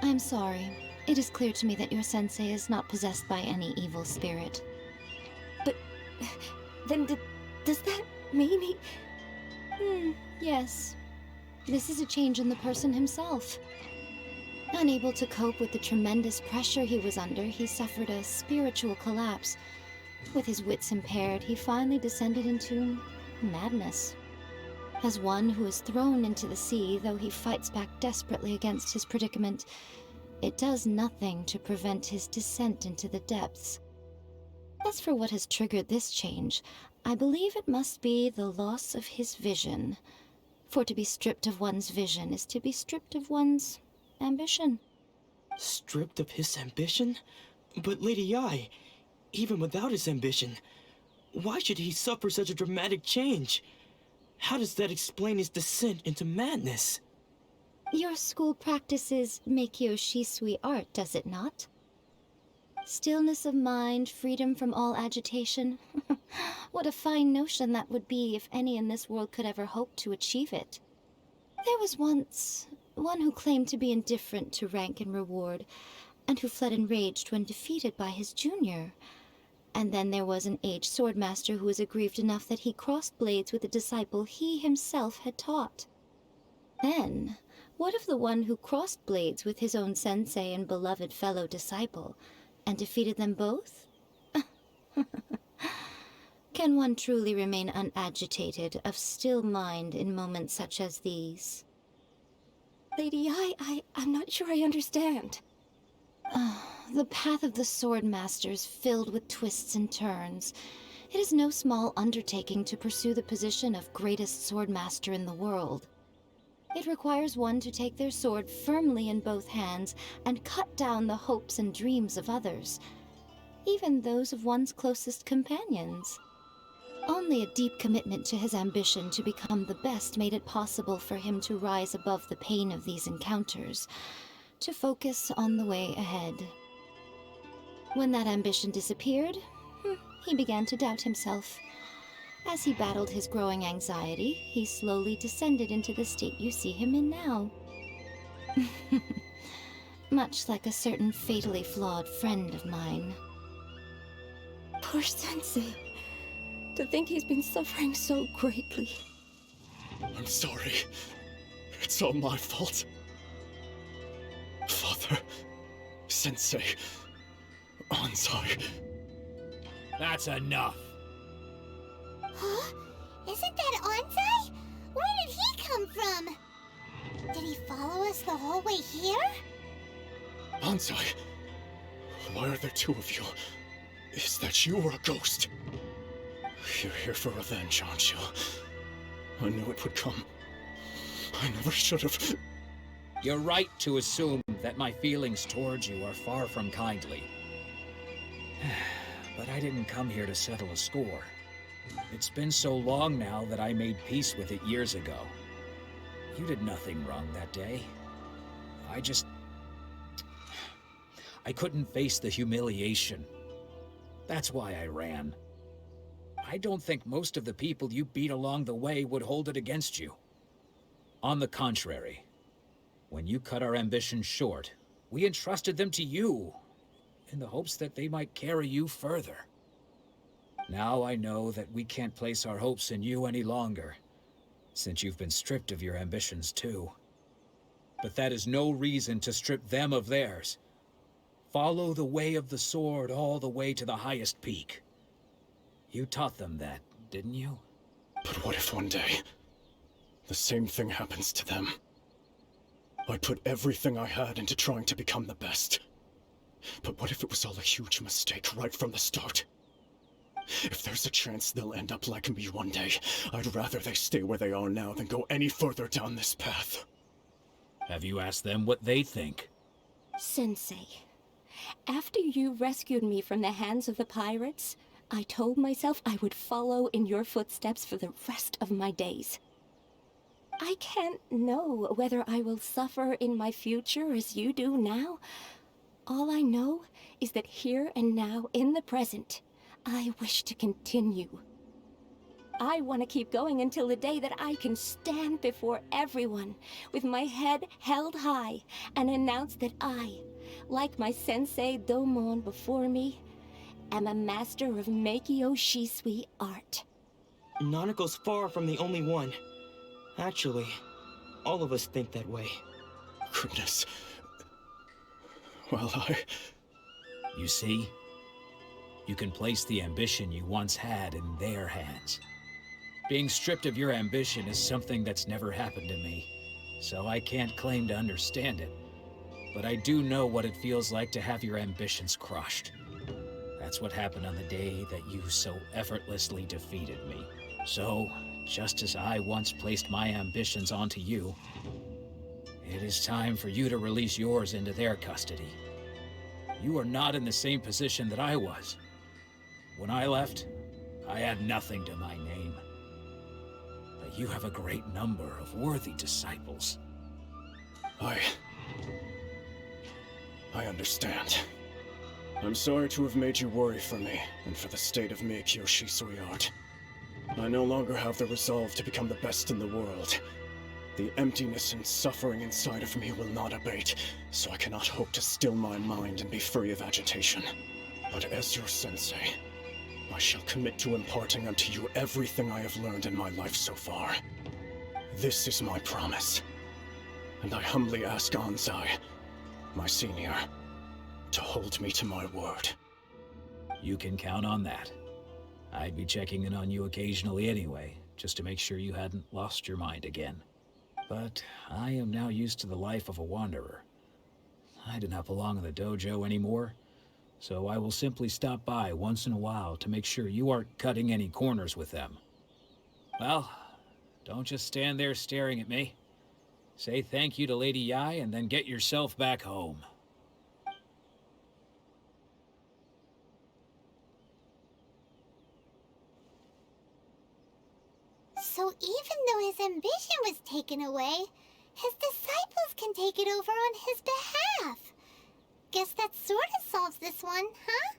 I'm sorry. It is clear to me that your sensei is not possessed by any evil spirit. But then does that mean he... Yes. This is a change in the person himself. Unable to cope with the tremendous pressure he was under, he suffered a spiritual collapse. With his wits impaired, he finally descended into madness. As one who is thrown into the sea, though he fights back desperately against his predicament, it does nothing to prevent his descent into the depths. As for what has triggered this change, I believe it must be the loss of his vision. For to be stripped of one's vision is to be stripped of one's ambition. Stripped of his ambition? But Lady Yae, even without his ambition, why should he suffer such a dramatic change? How does that explain his descent into madness? Your school practices Meikyo Shisui art, does it not? Stillness of mind, freedom from all agitation. What a fine notion that would be if any in this world could ever hope to achieve it. There was once one who claimed to be indifferent to rank and reward, and who fled enraged when defeated by his junior. And then there was an aged swordmaster who was aggrieved enough that he crossed blades with a disciple he himself had taught. Then, what of the one who crossed blades with his own sensei and beloved fellow disciple, and defeated them both? Can one truly remain unagitated, of still mind in moments such as these? Lady, I'm not sure I understand. The path of the Swordmaster is filled with twists and turns. It is no small undertaking to pursue the position of greatest Swordmaster in the world. It requires one to take their sword firmly in both hands and cut down the hopes and dreams of others, even those of one's closest companions. Only a deep commitment to his ambition to become the best made it possible for him to rise above the pain of these encounters, to focus on the way ahead. When that ambition disappeared, he began to doubt himself. As he battled his growing anxiety, he slowly descended into the state you see him in now. Much like a certain fatally flawed friend of mine. Poor Sensei. To think he's been suffering so greatly. I'm sorry. It's all my fault. Father, Sensei, Anzai. That's enough. Huh? Isn't that Anzai? Where did he come from? Did he follow us the whole way here? Anzai, why are there two of you? Is that you or a ghost? You're here for revenge, aren't you? I knew it would come. I never should have. You're right to assume that my feelings towards you are far from kindly. But I didn't come here to settle a score. It's been so long now that I made peace with it years ago. You did nothing wrong that day. I couldn't face the humiliation. That's why I ran. I don't think most of the people you beat along the way would hold it against you. On the contrary, when you cut our ambitions short, we entrusted them to you, in the hopes that they might carry you further. Now I know that we can't place our hopes in you any longer, since you've been stripped of your ambitions too. But that is no reason to strip them of theirs. Follow the way of the sword all the way to the highest peak. You taught them that, didn't you? But what if one day, the same thing happens to them? I put everything I had into trying to become the best. But what if it was all a huge mistake right from the start? If there's a chance they'll end up like me one day, I'd rather they stay where they are now than go any further down this path. Have you asked them what they think? Sensei, after you rescued me from the hands of the pirates, I told myself I would follow in your footsteps for the rest of my days. I can't know whether I will suffer in my future as you do now. All I know is that here and now, in the present, I wish to continue. I want to keep going until the day that I can stand before everyone with my head held high and announce that I, like my sensei Domon before me, am a master of Meikyo Shisui art. Nanako's far from the only one. Actually, all of us think that way. Goodness. Well, You see? You can place the ambition you once had in their hands. Being stripped of your ambition is something that's never happened to me, so I can't claim to understand it. But I do know what it feels like to have your ambitions crushed. That's what happened on the day that you so effortlessly defeated me. So, just as I once placed my ambitions onto you, it is time for you to release yours into their custody. You are not in the same position that I was. When I left, I had nothing to my name. But you have a great number of worthy disciples. I understand. I'm sorry to have made you worry for me, and for the state of Meikyo Shisui art. I no longer have the resolve to become the best in the world. The emptiness and suffering inside of me will not abate, so I cannot hope to still my mind and be free of agitation. But as your sensei, I shall commit to imparting unto you everything I have learned in my life so far. This is my promise. And I humbly ask Anzai, my senior, to hold me to my word. You can count on that. I'd be checking in on you occasionally anyway, just to make sure you hadn't lost your mind again. But I am now used to the life of a wanderer. I do not belong in the dojo anymore, so I will simply stop by once in a while to make sure you aren't cutting any corners with them. Well, don't just stand there staring at me. Say thank you to Lady Yai and then get yourself back home. So even though his ambition was taken away, his disciples can take it over on his behalf. Guess that sort of solves this one, huh?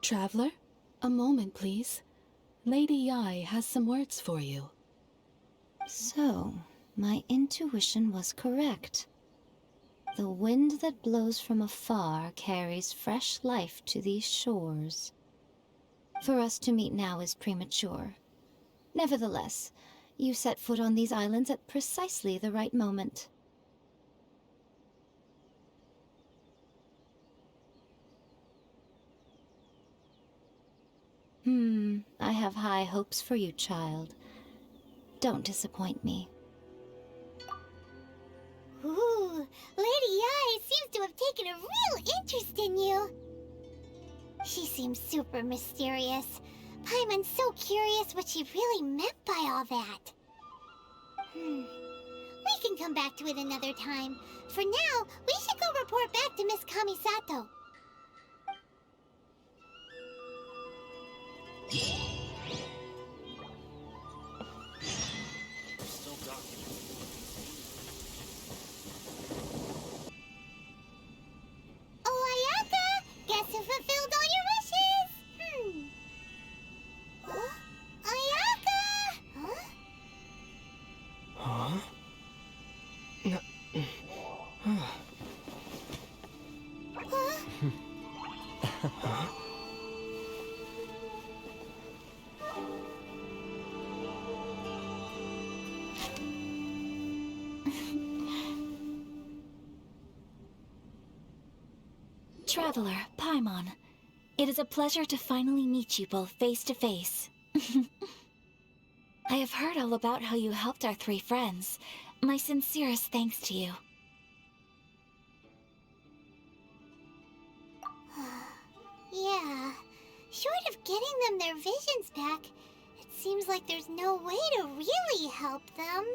Traveler, a moment, please. Lady Yai has some words for you. So, my intuition was correct. The wind that blows from afar carries fresh life to these shores. For us to meet now is premature. Nevertheless, you set foot on these islands at precisely the right moment. I have high hopes for you, child. Don't disappoint me. Ooh, Lady Yai seems to have taken a real interest in you. She seems super mysterious. Paimon's so curious what she really meant by all that. We can come back to it another time. For now, we should go report back to Miss Kamisato. Oh, Ayaka! Guess who fulfilled all your wishes? Ayaka! Huh? Huh? Traveler, Paimon, it is a pleasure to finally meet you both face to face. I have heard all about how you helped our three friends. My sincerest thanks to you. Yeah, short of getting them their visions back, it seems like there's no way to really help them.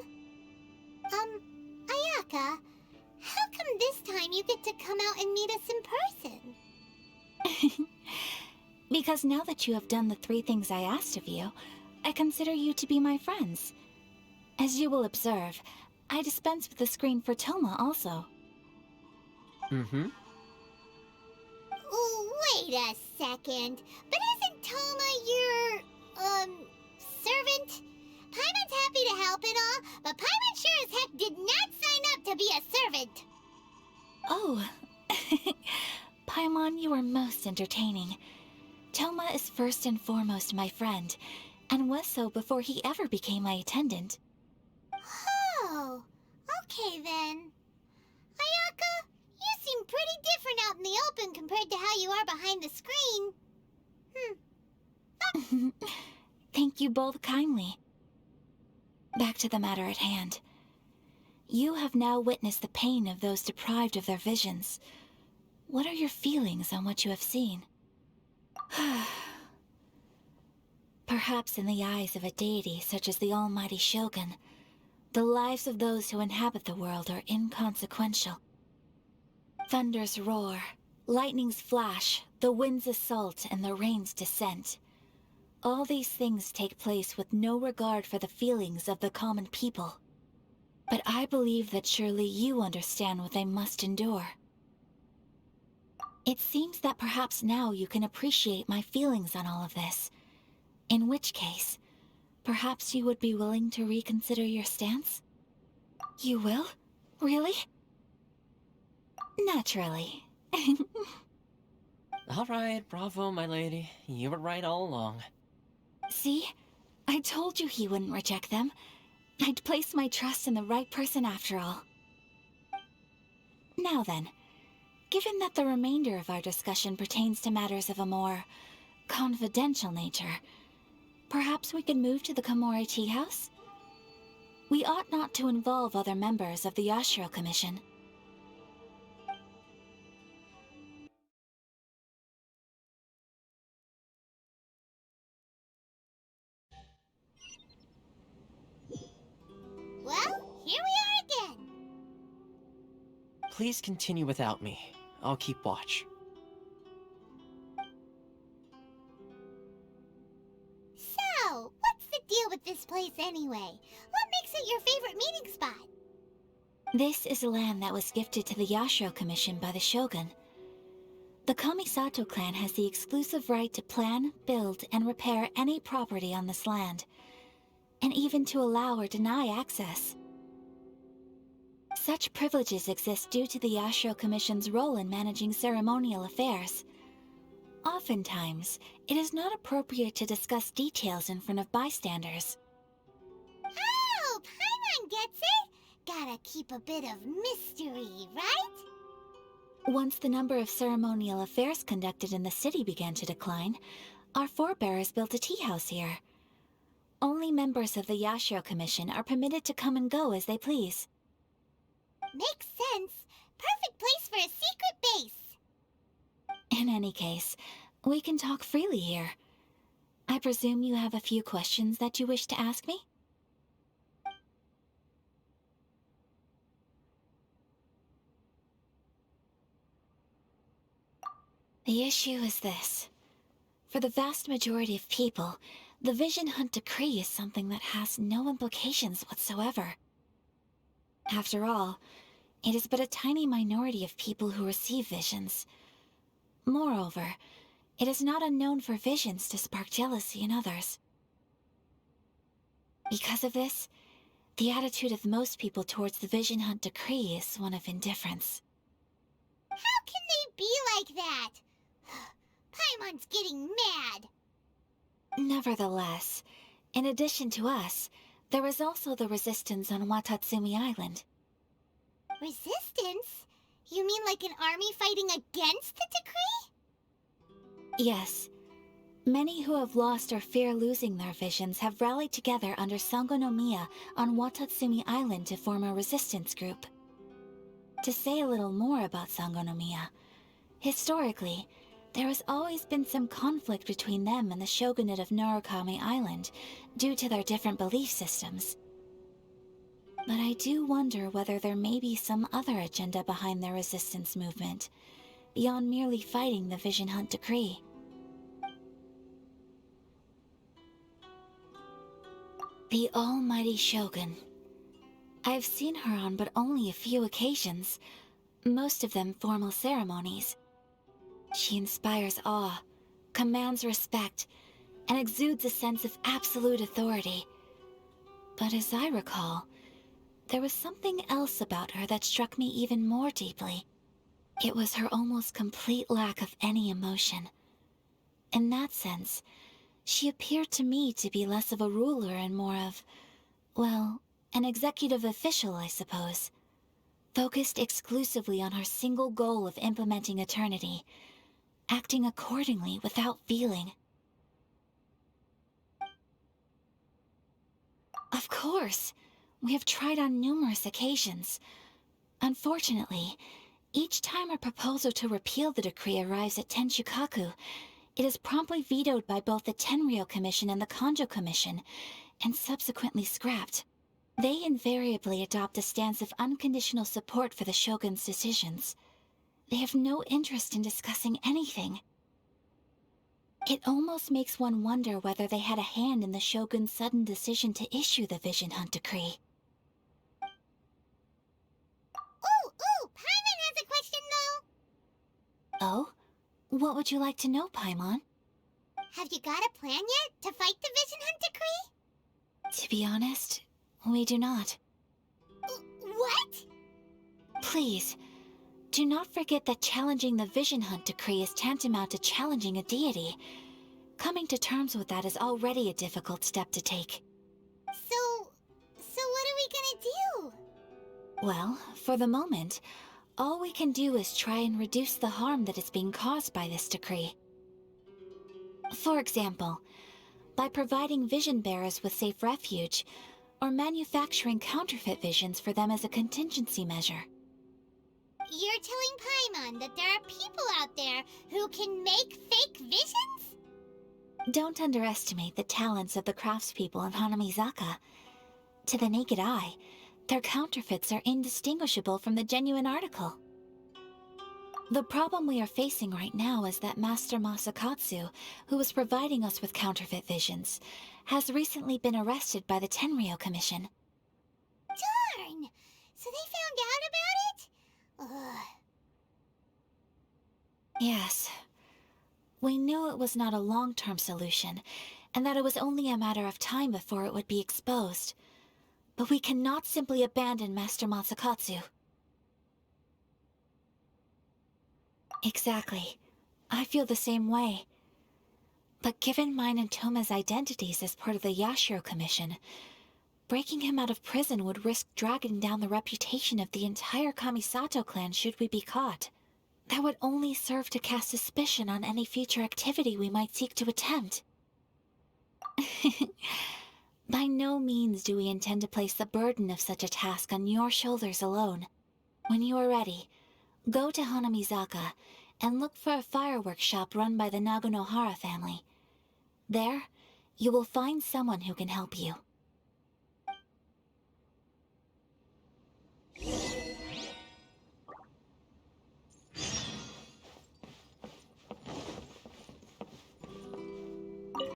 Ayaka, how come this time you get to come out and meet us in person? Because now that you have done the three things I asked of you, I consider you to be my friends. As you will observe, I dispense with the screen for Toma also. Oh, wait a second. But isn't Toma your, servant? Paimon's happy to help and all, but Paimon sure as heck did not sign up to be a servant. Oh. Paimon, you are most entertaining. Toma is first and foremost my friend, and was so before he ever became my attendant. Oh, okay then. Ayaka, you seem pretty different out in the open compared to how you are behind the screen. Thank you both kindly. Back to the matter at hand. You have now witnessed the pain of those deprived of their visions. What are your feelings on what you have seen? Perhaps in the eyes of a deity such as the almighty Shogun, the lives of those who inhabit the world are inconsequential. Thunders roar, lightnings flash, the winds assault, and the rains descent. All these things take place with no regard for the feelings of the common people. But I believe that surely you understand what they must endure. It seems that perhaps now you can appreciate my feelings on all of this. In which case, perhaps you would be willing to reconsider your stance? You will? Really? Naturally. All right, bravo, my lady. You were right all along. See? I told you he wouldn't reject them. I'd placed my trust in the right person after all. Now then, given that the remainder of our discussion pertains to matters of a more confidential nature, perhaps we could move to the Komore Tea House? We ought not to involve other members of the Yashiro Commission. Well, here we are again. Please continue without me. I'll keep watch. So, what's the deal with this place anyway? What makes it your favorite meeting spot? This is land that was gifted to the Yashiro Commission by the Shogun. The Kamisato clan has the exclusive right to plan, build, and repair any property on this land, and even to allow or deny access. Such privileges exist due to the Yashiro Commission's role in managing ceremonial affairs. Oftentimes, it is not appropriate to discuss details in front of bystanders. Oh, Paimon gets it! Gotta keep a bit of mystery, right? Once the number of ceremonial affairs conducted in the city began to decline, our forebears built a tea house here. Only members of the Yashiro Commission are permitted to come and go as they please. Makes sense. Perfect place for a secret base. In any case, we can talk freely here. I presume you have a few questions that you wish to ask me? The issue is this. For the vast majority of people, the Vision Hunt Decree is something that has no implications whatsoever. After all, it is but a tiny minority of people who receive visions. Moreover, it is not unknown for visions to spark jealousy in others. Because of this, the attitude of most people towards the Vision Hunt Decree is one of indifference. How can they be like that? Paimon's getting mad. Nevertheless, in addition to us, there is also the resistance on Watatsumi Island. Resistance? You mean like an army fighting against the decree? Yes. Many who have lost or fear losing their visions have rallied together under Sangonomiya on Watatsumi Island to form a resistance group. To say a little more about Sangonomiya, historically, there has always been some conflict between them and the shogunate of Narukami Island due to their different belief systems. But I do wonder whether there may be some other agenda behind their resistance movement, beyond merely fighting the Vision Hunt Decree. The almighty Shogun. I have seen her on but only a few occasions, most of them formal ceremonies. She inspires awe, commands respect, and exudes a sense of absolute authority. But as I recall, there was something else about her that struck me even more deeply. It was her almost complete lack of any emotion. In that sense, she appeared to me to be less of a ruler and more of, well, an executive official, I suppose. Focused exclusively on her single goal of implementing eternity, acting accordingly without feeling. Of course, we have tried on numerous occasions. Unfortunately, each time a proposal to repeal the decree arrives at Tenshukaku, it is promptly vetoed by both the Tenryou Commission and the Kanjo Commission, and subsequently scrapped. They invariably adopt a stance of unconditional support for the Shogun's decisions. They have no interest in discussing anything. It almost makes one wonder whether they had a hand in the Shogun's sudden decision to issue the Vision Hunt Decree. Ooh, Paimon has a question though. Oh? What would you like to know, Paimon? Have you got a plan yet to fight the Vision Hunt Decree? To be honest, we do not. What? Please, do not forget that challenging the Vision Hunt Decree is tantamount to challenging a deity. Coming to terms with that is already a difficult step to take. So what are we gonna do? Well, for the moment, all we can do is try and reduce the harm that is being caused by this decree. For example, by providing vision bearers with safe refuge, or manufacturing counterfeit visions for them as a contingency measure. You're telling Paimon that there are people out there who can make fake visions? Don't underestimate the talents of the craftspeople in Hanamizaka. To the naked eye, their counterfeits are indistinguishable from the genuine article. The problem we are facing right now is that Master Masakatsu, who was providing us with counterfeit visions, has recently been arrested by the Tenryou Commission. Darn! So they found out about it? Ugh. Yes. We knew it was not a long-term solution, and that it was only a matter of time before it would be exposed. But we cannot simply abandon Master Masakatsu. Exactly. I feel the same way. But given mine and Toma's identities as part of the Yashiro Commission, breaking him out of prison would risk dragging down the reputation of the entire Kamisato clan should we be caught. That would only serve to cast suspicion on any future activity we might seek to attempt. By no means do we intend to place the burden of such a task on your shoulders alone. When you are ready, go to Hanamizaka and look for a fireworks shop run by the Naganohara family. There, you will find someone who can help you.